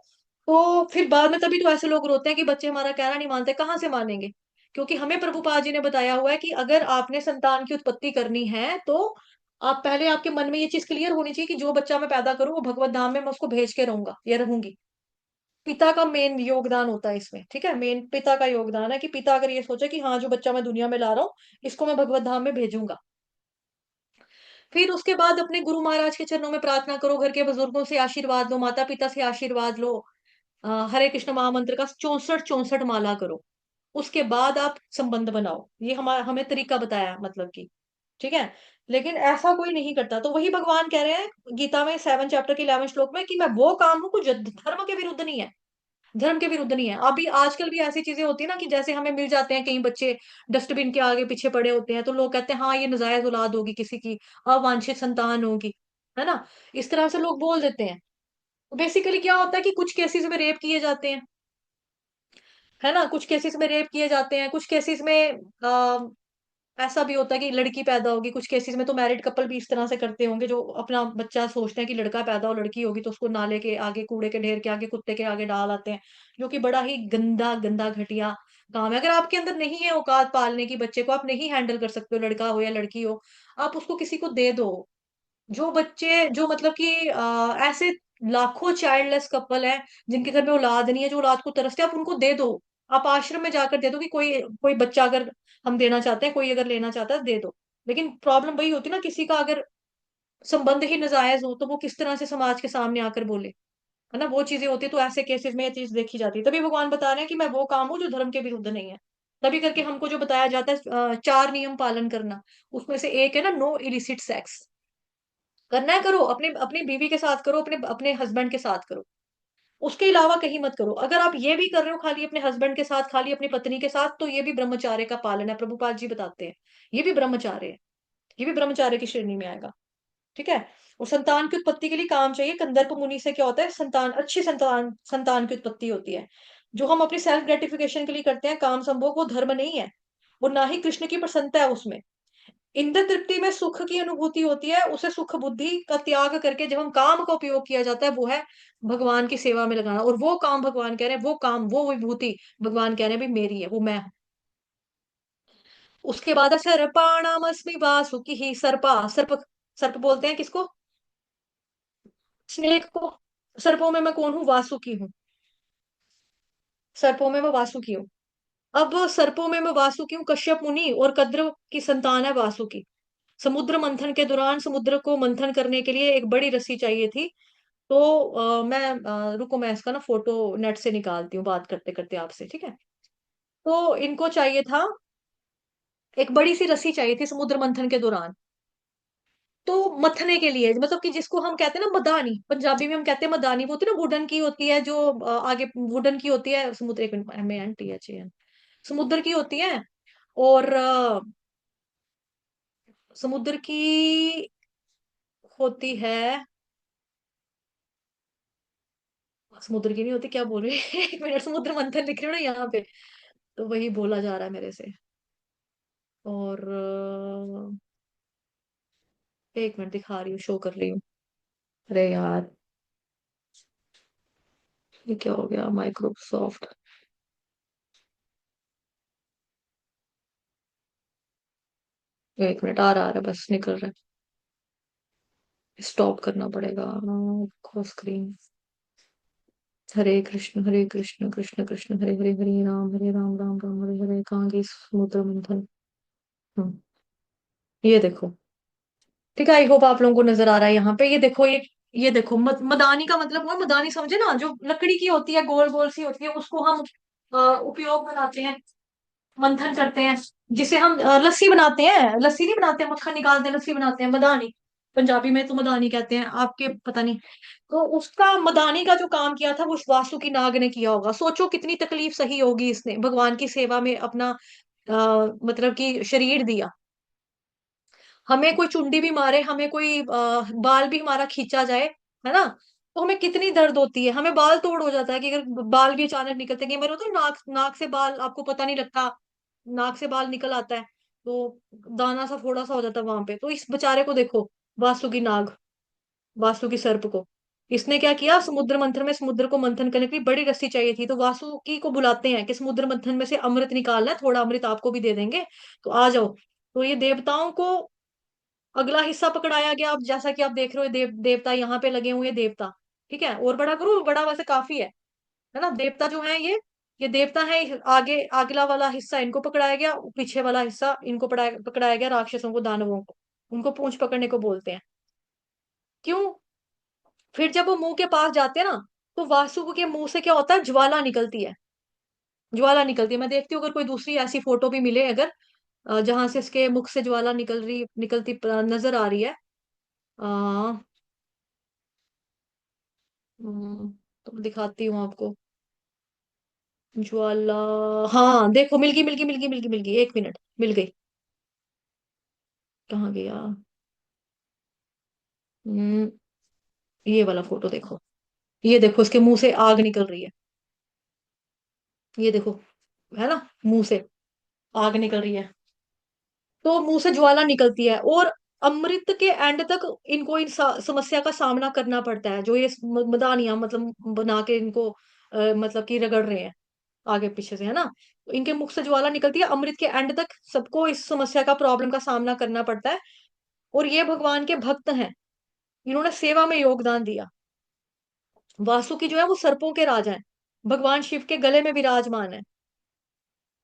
तो फिर बाद में तभी तो ऐसे लोग रोते हैं कि बच्चे हमारा कहना नहीं मानते। कहाँ से मानेंगे? क्योंकि हमें प्रभुपाद जी ने बताया हुआ है कि अगर आपने संतान की उत्पत्ति करनी है, तो आप पहले, आपके मन में ये चीज क्लियर होनी चाहिए कि जो बच्चा मैं पैदा करूं वो भगवत धाम में मैं उसको भेज के रहूंगा या रहूंगी। पिता का मेन योगदान होता है इसमें। ठीक है, मेन पिता का योगदान है, कि पिता अगर ये सोचे कि हाँ जो बच्चा मैं दुनिया में ला रहा हूँ, इसको मैं भगवत धाम में भेजूंगा। फिर उसके बाद अपने गुरु महाराज के चरणों में प्रार्थना करो, घर के बुजुर्गों से आशीर्वाद लो, माता पिता से आशीर्वाद लो। हरे कृष्ण महामंत्र का 64 64 माला करो। उसके बाद आप संबंध बनाओ, ये हमारा हमें तरीका बताया, मतलब कि ठीक है। लेकिन ऐसा कोई नहीं करता, तो वही भगवान कह रहे हैं गीता में 7 चैप्टर के 11 श्लोक में कि मैं वो काम हूं जो धर्म के विरुद्ध नहीं है। धर्म के विरुद्ध नहीं है। अभी आजकल भी ऐसी चीजें होती है ना, कि जैसे हमें मिल जाते हैं कई बच्चे डस्टबिन के आगे पीछे पड़े होते हैं, तो लोग कहते हैं हाँ ये नाजायज औलाद होगी, किसी की अवांछित संतान होगी, है ना। इस तरह से लोग बोल देते हैं। बेसिकली क्या होता है कि कुछ केसेस में रेप किए जाते हैं, है ना, कुछ केसेस में रेप किए जाते हैं, कुछ केसेस में ऐसा भी होता है कि लड़की पैदा होगी, कुछ केसेस में तो मैरिड कपल भी इस तरह से करते होंगे, जो अपना बच्चा सोचते हैं कि लड़का पैदा हो, लड़की होगी तो उसको नाले के आगे, कूड़े के ढेर के आगे, कुत्ते के आगे डाल आते हैं, जो कि बड़ा ही गंदा गंदा घटिया काम है। अगर आपके अंदर नहीं है औकात पालने की, बच्चे को आप नहीं हैंडल कर सकते हो, लड़का हो या लड़की हो, आप उसको किसी को दे दो। जो बच्चे, जो मतलब कि ऐसे लाखों चाइल्डलेस कपल हैं जिनके घर में औलाद नहीं है, जो औलाद को तरसते हैं, आप उनको दे दो। आप आश्रम में जाकर दे दो, कि कोई कोई बच्चा अगर हम देना चाहते हैं, कोई अगर लेना चाहता है दे दो। लेकिन प्रॉब्लम वही होती है ना, किसी का अगर संबंध ही नाजायज हो तो वो किस तरह से समाज के सामने आकर बोले, है ना, वो चीजें होती है। तो ऐसे केसेस में ये चीज देखी जाती है, तभी भगवान बता रहे हैं कि मैं वो काम हूँ जो धर्म के विरुद्ध नहीं है। तभी करके हमको जो बताया जाता है 4 नियम पालन करना, उसमें से एक है ना, नो इलिसिट सेक्स। करना है करो, अपने अपनी बीवी के साथ करो, अपने अपने हस्बैंड के साथ करो, उसके अलावा कहीं मत करो। अगर आप ये भी कर रहे हो खाली अपने हस्बैंड के साथ, खाली अपनी पत्नी के साथ, तो ये भी ब्रह्मचार्य का पालन है, प्रभुपाद जी बताते हैं। ये भी ब्रह्मचार्य है, ये भी ब्रह्मचार्य की श्रेणी में आएगा। ठीक है। और संतान की उत्पत्ति के लिए काम चाहिए। कंदर्प मुनि से क्या होता है, संतान, अच्छी संतान, संतान की उत्पत्ति होती है। जो हम अपनी सेल्फ ग्रेटिफिकेशन के लिए करते हैं काम संभोग, वो धर्म नहीं है, और ना ही कृष्ण की प्रसन्नता है उसमें। इंद्र तृप्ति में सुख की अनुभूति होती है, उसे सुख बुद्धि का त्याग करके जब हम काम का उपयोग किया जाता है, वो है भगवान की सेवा में लगाना। और वो काम भगवान कह रहे हैं, वो काम, वो विभूति भगवान कह रहे हैं भी मेरी है, वो मैं हूं। उसके बाद है सर्पाणामस्मि वासुकी ही, सर्पा, सर्प, सर्प बोलते हैं किसको, स्नेक को। सर्पों में मैं कौन हूँ, वासुकी हूँ। सर्पों में मैं वासुकी हूँ। अब सर्पों में मैं वासुकी हूँ, कश्यप मुनि और कद्र की संतान है वासुकी। समुद्र मंथन के दौरान समुद्र को मंथन करने के लिए एक बड़ी रस्सी चाहिए थी। तो रुको, मैं इसका ना फोटो नेट से निकालती हूँ बात करते करते आपसे, ठीक है। तो इनको चाहिए था, एक बड़ी सी रस्सी चाहिए थी समुद्र मंथन के दौरान। तो मथने के लिए, मतलब कि जिसको हम कहते हैं ना मदानी, पंजाबी में हम कहते हैं मदानी, वो होती है ना वुडन की होती है, जो आगे वुडन की होती है, समुद्र, एक मिनट, MANTHAN, समुद्र की होती है। और समुद्र की होती है, समुद्र की नहीं होती, क्या बोल रही है एक मिनट, समुद्र मंथन लिख रही हूँ ना यहाँ पे, तो वही बोला जा रहा है मेरे से। और एक मिनट, दिखा रही हूँ, शो कर रही हूँ। अरे यार, ये क्या हो गया, माइक्रोसॉफ्ट। एक मिनट, आ रहा है, बस निकल रहा है, स्टॉप करना पड़ेगा स्क्रीन। हरे कृष्ण कृष्ण कृष्ण हरे हरे, हरे राम राम राम हरे हरे, कहाँ गई समुद्र मंथन। हम्म, ये देखो। ठीक है, आई होप आप लोगों को नजर आ रहा है यहाँ पे, ये देखो, ये देखो, मदानी का मतलब हुआ, मदानी समझे ना, जो लकड़ी की होती है, गोल गोल सी होती है, उसको हम उपयोग बनाते हैं, मंथन करते हैं, जिसे हम लस्सी बनाते हैं, लस्सी नहीं बनाते हैं, मक्खन निकालते हैं, लस्सी बनाते हैं, मदानी। पंजाबी में तो मदानी कहते हैं, आपके पता नहीं। तो उसका मदानी का जो काम किया था वो उस वासुकी नाग ने किया होगा। सोचो कितनी तकलीफ सही होगी, इसने भगवान की सेवा में अपना मतलब कि शरीर दिया। हमें कोई चुंडी भी मारे, हमें कोई बाल भी हमारा खींचा जाए, है ना, तो हमें कितनी दर्द होती है, हमें बाल तोड़ हो जाता है कि अगर बाल भी अचानक निकलते हैं, मेरे होता है नाक, नाक से बाल आपको पता नहीं लगता, नाक से बाल निकल आता है, तो दाना सा फोड़ा सा हो जाता है वहां पे। तो इस बेचारे को देखो, वासुकी नाग, वासुकी सर्प को, इसने क्या किया, समुद्र मंथन में समुद्र को मंथन करने के लिए बड़ी रस्सी चाहिए थी, तो वासुकी को बुलाते हैं कि समुद्र मंथन में से अमृत निकालना है, थोड़ा अमृत आपको भी दे देंगे, तो आ जाओ। तो ये देवताओं को अगला हिस्सा पकड़ाया गया। अब जैसा कि आप देख रहे हो, देवता यहाँ पे लगे हुए हैं, देवता, ठीक है, और बड़ा करो, बड़ा वैसे काफी है ना, देवता जो है ये देवता है। आगे अगला वाला हिस्सा इनको पकड़ाया गया, पीछे वाला हिस्सा इनको पकड़ाया गया, राक्षसों को, दानवों को, उनको पूंछ पकड़ने को बोलते हैं। क्यों? फिर जब वो मुंह के पास जाते हैं ना, तो वासु के मुंह से क्या होता है, ज्वाला निकलती है। ज्वाला निकलती है। मैं देखती हूँ अगर कोई दूसरी ऐसी फोटो भी मिले अगर, जहां से इसके मुख से ज्वाला निकलती नजर आ रही है। आ, तो दिखाती हूँ आपको। ज्वाला, हाँ देखो, मिल गई मिल गई मिल गई मिल गई मिल गई, 1 मिनट, मिल गई। कहाँ गया? हम्म, ये वाला फोटो देखो। ये देखो इसके मुंह से आग निकल रही है। ये देखो, है ना, मुंह से आग निकल रही है। तो मुंह से ज्वाला निकलती है, और अमृत के एंड तक इनको समस्या का सामना करना पड़ता है, जो ये मदानियां मतलब बना के इनको मतलब कि रगड़ रहे हैं आगे पीछे से, है ना। तो इनके मुख से ज्वाला निकलती है, अमृत के एंड तक सबको इस समस्या का, प्रॉब्लम का सामना करना पड़ता है। और ये भगवान के भक्त हैं, इन्होंने सेवा में योगदान दिया। वासुकी जो है वो सर्पों के राजा है, भगवान शिव के गले में विराजमान है।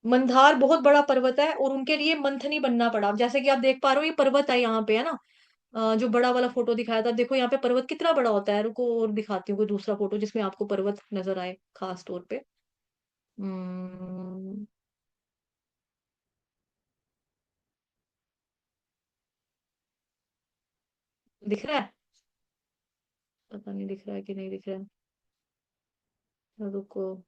मंदार बहुत बड़ा पर्वत है, और उनके लिए मंथनी बनना पड़ा। अब जैसे कि आप देख पा रहे हो, ये पर्वत है यहाँ पे, है ना। जो बड़ा वाला फोटो दिखाया था, देखो यहाँ पे पर्वत कितना बड़ा होता है। रुको और दिखाती हूँ कोई दूसरा फोटो जिसमें आपको पर्वत नजर आए खास तौर पे। हम्म, दिख रहा है? पता नहीं दिख रहा है कि नहीं दिख रहा है, रुको।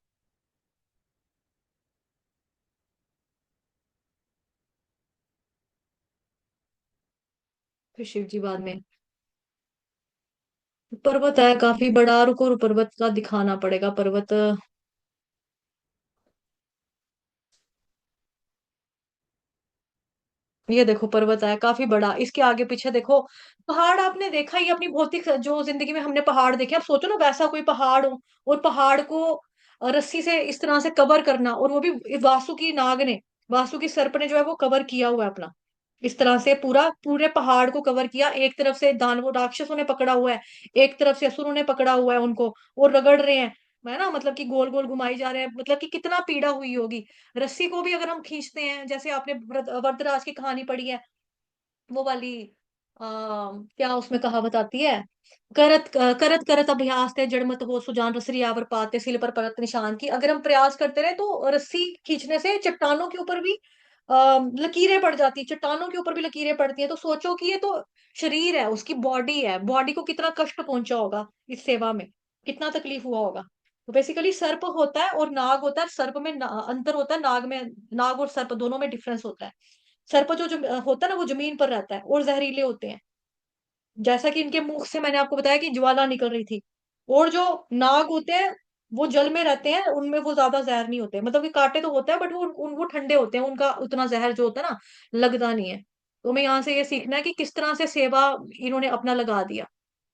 फिर शिव जी बाद में। पर्वत है काफी बड़ा, रुको, पर्वत का दिखाना पड़ेगा, पर्वत। ये देखो पर्वत है काफी बड़ा, इसके आगे पीछे देखो। पहाड़ आपने देखा ही, अपनी भौतिक जो जिंदगी में हमने पहाड़ देखे, आप सोचो ना वैसा कोई पहाड़ हो, और पहाड़ को रस्सी से इस तरह से कवर करना, और वो भी वासुकी नाग ने, वासुकी सर्प ने जो है वो कवर किया हुआ है अपना, इस तरह से पूरा पूरे पहाड़ को कवर किया। एक तरफ से दानवों राक्षसों ने पकड़ा हुआ है, एक तरफ से असुरों ने पकड़ा हुआ है उनको, और रगड़ रहे हैं, है ना, मतलब कि गोल गोल घुमाई जा रहे हैं, मतलब कि कितना पीड़ा हुई होगी। रस्सी को भी अगर हम खींचते हैं, जैसे आपने वरदराज की कहानी पढ़ी है, वो वाली, क्या उसमें कहावत आती है, करत करत करत अभ्यास थे जड़मत हो सुजान रसरी आवर पाते सिल पर परत निशान की। अगर हम प्रयास करते रहे तो रस्सी खींचने से चट्टानों के ऊपर भी लकीरें पड़ जाती, चट्टानों के ऊपर भी लकीरें पड़ती हैं। तो सोचो कि ये तो शरीर है, उसकी बॉडी है, बॉडी को कितना कष्ट पहुंचा होगा इस सेवा में, कितना तकलीफ हुआ होगा। तो बेसिकली सर्प होता है और नाग होता है, सर्प में अंतर होता है, नाग में, नाग और सर्प दोनों में डिफरेंस होता है। सर्प जो होता है ना, वो जमीन पर रहता है और जहरीले होते हैं, जैसा कि इनके मुख से मैंने आपको बताया कि ज्वाला निकल रही थी। और जो नाग होते हैं वो जल में रहते हैं, उनमें वो ज्यादा जहर नहीं होते, मतलब कि कांटे तो होते हैं बट वो ठंडे होते हैं, उनका उतना जहर जो होता है ना, लगता नहीं है। तो हमें यहाँ से ये सीखना है कि किस तरह से सेवा इन्होंने अपना लगा दिया।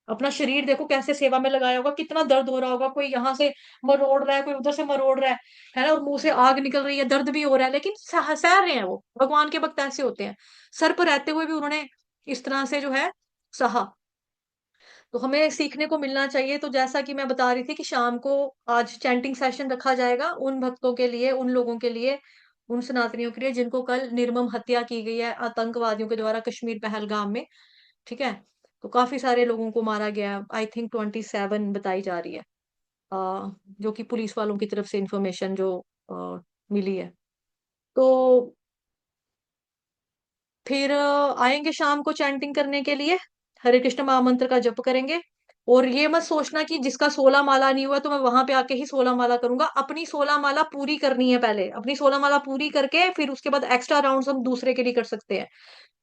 अपना शरीर देखो कैसे सेवा में लगाया होगा, कितना दर्द हो रहा होगा, कोई यहाँ से मरोड़ रहा है, कोई उधर से मरोड़ रहा है ना, और मुंह से आग निकल रही है, दर्द भी हो रहा है, लेकिन सह रहे हैं वो। भगवान के भक्त ऐसे होते हैं, सर पर रहते हुए भी उन्होंने इस तरह से जो है सहा। तो हमें सीखने को मिलना चाहिए। तो जैसा कि मैं बता रही थी कि शाम को आज चैंटिंग सेशन रखा जाएगा उन भक्तों के लिए, उन लोगों के लिए, उन सनातनियों के लिए जिनको कल निर्मम हत्या की गई है आतंकवादियों के द्वारा कश्मीर पहलगाम में। ठीक है। तो काफी सारे लोगों को मारा गया है, आई थिंक 27 बताई जा रही है, जो कि पुलिस वालों की तरफ से इंफॉर्मेशन जो मिली है। तो फिर आएंगे शाम को चैंटिंग करने के लिए, हरे कृष्ण महामंत्र का जप करेंगे। और ये मत सोचना कि जिसका 16 माला नहीं हुआ तो मैं वहां पे आके ही 16 माला करूंगा, अपनी 16 माला पूरी करनी है पहले, अपनी 16 माला पूरी करके फिर उसके बाद एक्स्ट्रा राउंड हम दूसरे के लिए कर सकते हैं।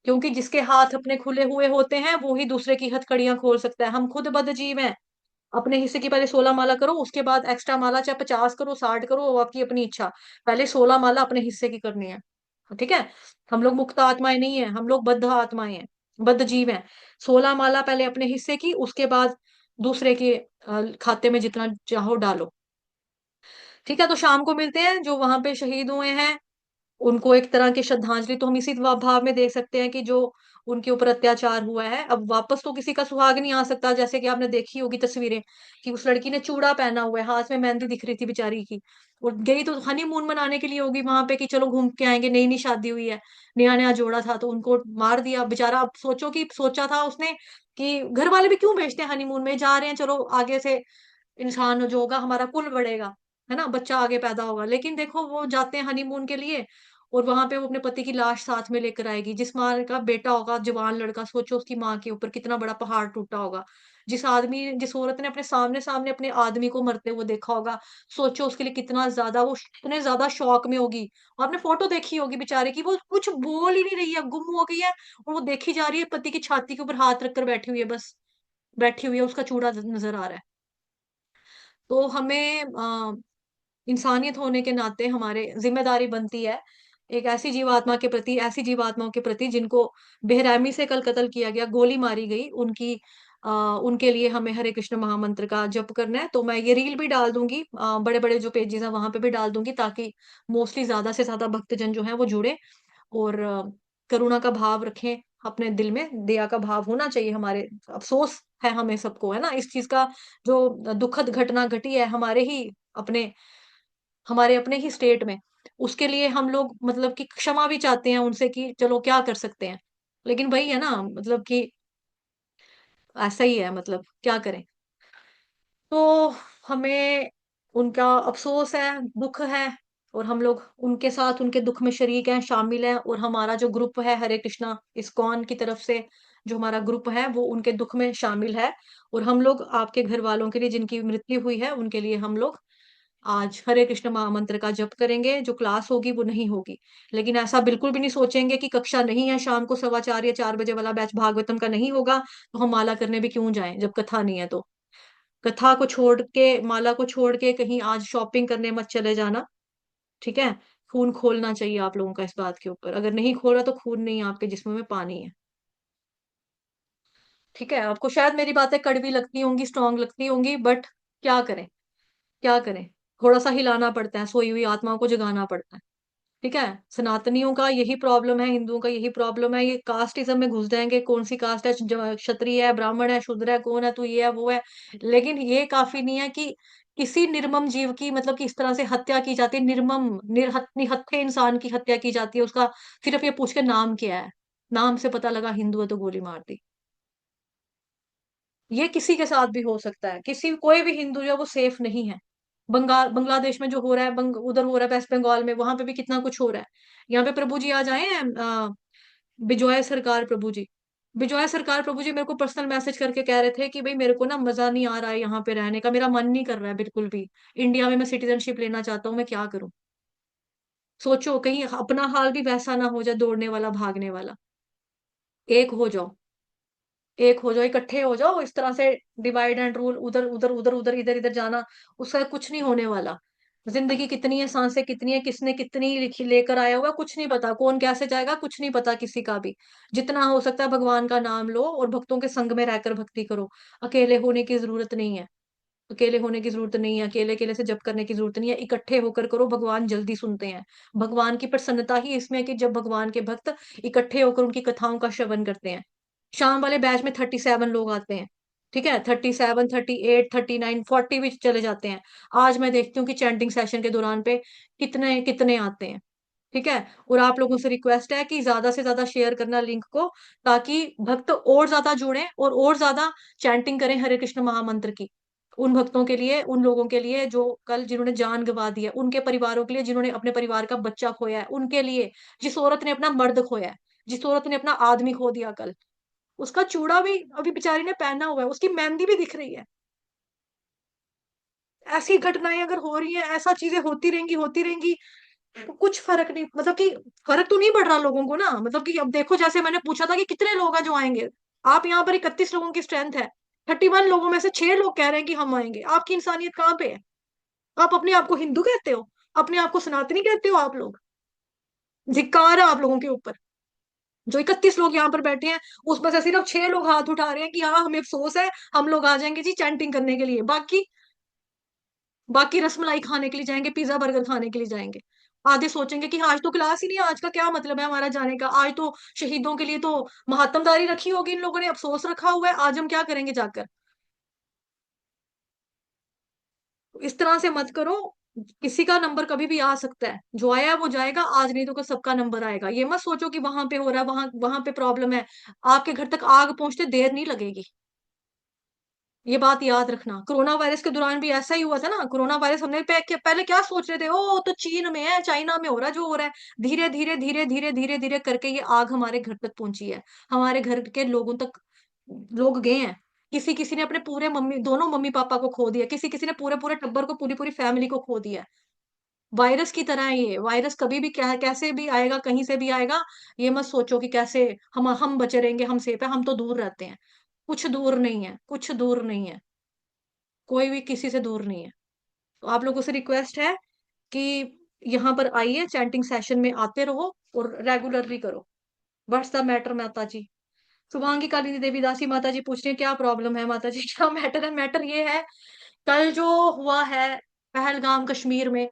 क्योंकि जिसके हाथ अपने खुले हुए होते हैं वो ही दूसरे की हथकड़ियां खोल सकता है। हम खुद बद्ध जीव हैं। अपने हिस्से की पहले 16 माला करो, उसके बाद एक्स्ट्रा माला चाहे 50 करो, 60 करो, वो आपकी अपनी इच्छा। पहले 16 माला अपने हिस्से की करनी है। ठीक है। हम लोग मुक्त आत्माएं नहीं है, हम लोग बद्ध आत्माएं हैं, बद्ध जीव हैं। 16 माला पहले अपने हिस्से की, उसके बाद दूसरे के खाते में जितना चाहो डालो। ठीक है। तो शाम को मिलते हैं जो वहां पे शहीद हुए हैं, उनको एक तरह की श्रद्धांजलि तो हम इसी भाव में दे सकते हैं कि जो उनके ऊपर अत्याचार हुआ है, अब वापस तो किसी का सुहाग नहीं आ सकता। जैसे कि आपने देखी होगी तस्वीरें कि उस लड़की ने चूड़ा पहना हुआ है, हाथ में मेहंदी दिख रही थी बेचारी की, और गई तो हनीमून मनाने के लिए होगी वहां पे कि चलो घूम के आएंगे, नई नई शादी हुई है, नया नया जोड़ा था, तो उनको मार दिया बेचारा। अब सोचो कि सोचा था उसने कि घर वाले भी क्यों भेजते हैं हनीमून में, जा रहे हैं चलो आगे से इंसान जो होगा हमारा कुल बढ़ेगा, है ना, बच्चा आगे पैदा होगा। लेकिन देखो वो जाते हैं हनीमून के लिए, और वहां पे वो अपने पति की लाश साथ में लेकर आएगी। जिस माँ का बेटा होगा जवान लड़का, सोचो उसकी माँ के ऊपर कितना बड़ा पहाड़ टूटा होगा। जिस औरत ने अपने सामने सामने अपने आदमी को मरते हुए देखा होगा, सोचो उसके लिए कितना ज्यादा, वो कितने ज्यादा शौक में होगी। और आपने फोटो देखी होगी बेचारे की, वो कुछ बोल ही नहीं रही है, गुम हो गई है, और वो देखी जा रही है, पति की छाती के ऊपर हाथ रखकर बैठी हुई है, बस बैठी हुई है, उसका चूड़ा नजर आ रहा है। तो हमें इंसानियत होने के नाते हमारे जिम्मेदारी बनती है एक ऐसी जीवात्मा के प्रति, ऐसी जीवात्माओं के प्रति जिनको बेरहमी से कल कत्ल किया गया, गोली मारी गई, उनके लिए हमें हरे कृष्ण महामंत्र का जप करना है। तो मैं ये रील भी डाल दूंगी, बड़े बड़े जो पेजेस हैं वहां पे भी डाल दूंगी, ताकि मोस्टली ज्यादा से ज्यादा भक्तजन जो है वो जुड़े, और करुणा का भाव रखें अपने दिल में, दया का भाव होना चाहिए हमारे। अफसोस है हमें सबको, है ना, इस चीज का, जो दुखद घटना घटी है अपने हमारे अपने ही स्टेट में, उसके लिए हम लोग मतलब कि क्षमा भी चाहते हैं उनसे कि चलो क्या कर सकते हैं। लेकिन वही है ना, मतलब कि ऐसा ही है, मतलब क्या करें। तो हमें उनका अफसोस है, दुख है, और हम लोग उनके साथ उनके दुख में शरीक हैं, शामिल हैं। और हमारा जो ग्रुप है हरे कृष्णा इस्कॉन की तरफ से, जो हमारा ग्रुप है वो उनके दुख में शामिल है। और हम लोग आपके घर वालों के लिए जिनकी मृत्यु हुई है उनके लिए हम लोग आज हरे कृष्ण महामंत्र का जप करेंगे। जो क्लास होगी वो नहीं होगी, लेकिन ऐसा बिल्कुल भी नहीं सोचेंगे कि कक्षा नहीं है, शाम को 4:15 या 4 बजे वाला बैच भागवतम का नहीं होगा तो हम माला करने भी क्यों जाएं जब कथा नहीं है। तो कथा को छोड़ के, माला को छोड़ के कहीं आज शॉपिंग करने मत चले जाना, ठीक है। खून खोलना चाहिए आप लोगों का इस बात के ऊपर, अगर नहीं खोला तो खून नहीं, आपके जिस्म में पानी है, ठीक है। आपको शायद मेरी बातें कड़वी लगती होंगी, स्ट्रांग लगती होंगी, बट क्या करें, क्या करें, थोड़ा सा हिलाना पड़ता है, सोई हुई आत्माओं को जगाना पड़ता है, ठीक है। सनातनियों का यही प्रॉब्लम है, हिंदुओं का यही प्रॉब्लम है, ये कास्टिज्म में घुस जाएंगे, कौन सी कास्ट है, क्षत्रिय है, ब्राह्मण है, शूद्र है, कौन है, तो ये है वो है। लेकिन ये काफी नहीं है कि किसी निर्मम जीव की, मतलब कि इस तरह से हत्या की जाती है, निर्मम निहत्थे इंसान की हत्या की जाती है, उसका सिर्फ ये पूछ के नाम क्या है, नाम से पता लगा हिंदू है तो गोली मार दी। ये किसी के साथ भी हो सकता है, किसी कोई भी हिंदू जो है वो सेफ नहीं है। बांग्लादेश में जो हो रहा है, उधर हो रहा है, वेस्ट बंगाल में, वहां पे भी कितना कुछ हो रहा है। यहाँ पे प्रभु जी आज आए हैं, बिजॉय सरकार प्रभु जी। बिजॉय सरकार प्रभु जी मेरे को पर्सनल मैसेज करके कह रहे थे कि भाई मेरे को ना मजा नहीं आ रहा है यहाँ पे रहने का, मेरा मन नहीं कर रहा है बिल्कुल भी, इंडिया में मैं सिटीजनशिप लेना चाहता हूँ, मैं क्या करूं। सोचो कहीं अपना हाल भी वैसा ना हो जाए, दौड़ने वाला भागने वाला। एक हो जाओ, एक हो जाओ, इकट्ठे हो जाओ, इस तरह से डिवाइड एंड रूल, उधर उधर उधर उधर इधर इधर जाना, उसका कुछ नहीं होने वाला। जिंदगी कितनी है, सांसें कितनी है, किसने कितनी लिखी लेकर आया हुआ कुछ नहीं पता, कौन कैसे जाएगा कुछ नहीं पता किसी का भी। जितना हो सकता है भगवान का नाम लो और भक्तों के संग में रहकर भक्ति करो। अकेले होने की जरूरत नहीं है, अकेले होने की जरूरत नहीं है, अकेले अकेले से जप करने की जरूरत नहीं है, इकट्ठे होकर करो, भगवान जल्दी सुनते हैं। भगवान की प्रसन्नता ही इसमें है कि जब भगवान के भक्त इकट्ठे होकर उनकी कथाओं का श्रवण करते हैं। शाम वाले बैच में 37 लोग आते हैं, ठीक है, 37, 38, 39, 40 भी चले जाते हैं। आज मैं देखती हूँ कि चैंटिंग सेशन के दौरान पे कितने कितने आते हैं, ठीक है। और आप लोगों से रिक्वेस्ट है कि ज्यादा से ज्यादा शेयर करना लिंक को, ताकि भक्त और ज्यादा जुड़े और ज्यादा चैंटिंग करें हरे कृष्ण महामंत्र की। उन भक्तों के लिए, उन लोगों के लिए जो कल जिन्होंने जान गंवा दी है, उनके परिवारों के लिए जिन्होंने अपने परिवार का बच्चा खोया है, उनके लिए, जिस औरत ने अपना मर्द खोया है, जिस औरत ने अपना आदमी खो दिया कल, उसका चूड़ा भी अभी बेचारी ने पहना हुआ है, उसकी मेहंदी भी दिख रही है। ऐसी घटनाएं अगर हो रही हैं, ऐसा चीजें होती रहेंगी, तो कुछ फर्क नहीं, मतलब कि फर्क तो नहीं पड़ रहा लोगों को ना। मतलब कि अब देखो, जैसे मैंने पूछा था कि कितने लोग हैं जो आएंगे, आप यहाँ पर 31 लोगों की स्ट्रेंथ है, 31 लोगों में से 6 लोग कह रहे हैं कि हम आएंगे। आपकी इंसानियत कहाँ पे है? आप अपने आप को हिंदू कहते हो, अपने आप को सनातनी कहते हो आप लोग? धिक्कार है आप लोगों के ऊपर। जो 31 लोग यहाँ पर बैठे हैं, उसमें से सिर्फ 6 लोग हाथ उठा रहे हैं कि हाँ हमें अफसोस है, हम लोग आ जाएंगे जी चैंटिंग करने के लिए, बाकी बाकी रसमलाई खाने के लिए जाएंगे, पिज्जा बर्गर खाने के लिए जाएंगे। आधे सोचेंगे कि आज तो क्लास ही नहीं है, आज का क्या मतलब है हमारा जाने का, आज तो शहीदों के लिए तो महात्मदारी रखी होगी इन लोगों ने, अफसोस रखा हुआ है, आज हम क्या करेंगे जाकर। इस तरह से मत करो। किसी का नंबर कभी भी आ सकता है, जो आया है वो जाएगा, आज नहीं तो कल सबका नंबर आएगा। ये मत सोचो कि वहां पे हो रहा है, वहां वहां पे प्रॉब्लम है, आपके घर तक आग पहुंचते देर नहीं लगेगी। ये बात याद रखना। कोरोना वायरस के दौरान भी ऐसा ही हुआ था ना। कोरोना वायरस हमने पहले क्या सोच रहे थे, ओ तो चीन में है, चाइना में हो रहा है जो हो रहा है। धीरे धीरे धीरे धीरे धीरे धीरे करके ये आग हमारे घर तक पहुंची है, हमारे घर के लोगों तक लोग गए हैं। किसी किसी ने अपने पूरे मम्मी, दोनों मम्मी पापा को खो दिया, किसी किसी ने पूरे पूरे टब्बर को, पूरी पूरी फैमिली को खो दिया। वायरस की तरह है ये वायरस, कभी भी क्या कैसे भी आएगा, कहीं से भी आएगा। ये मत सोचो कि कैसे हम बचे रहेंगे, हम सेफ है, हम तो दूर रहते हैं। कुछ दूर नहीं है, कुछ दूर नहीं है, कोई भी किसी से दूर नहीं है। तो आप लोगों से रिक्वेस्ट है कि यहाँ पर आइए, चैंटिंग सेशन में आते रहो और रेगुलरली करो। व्हाट्स द मैटर माता जी? शुभांगी कालिंदी देवी दासी माता जी पूछ रही है क्या प्रॉब्लम है माता जी, क्या मैटर है? मैटर ये है, कल जो हुआ है पहलगाम कश्मीर में,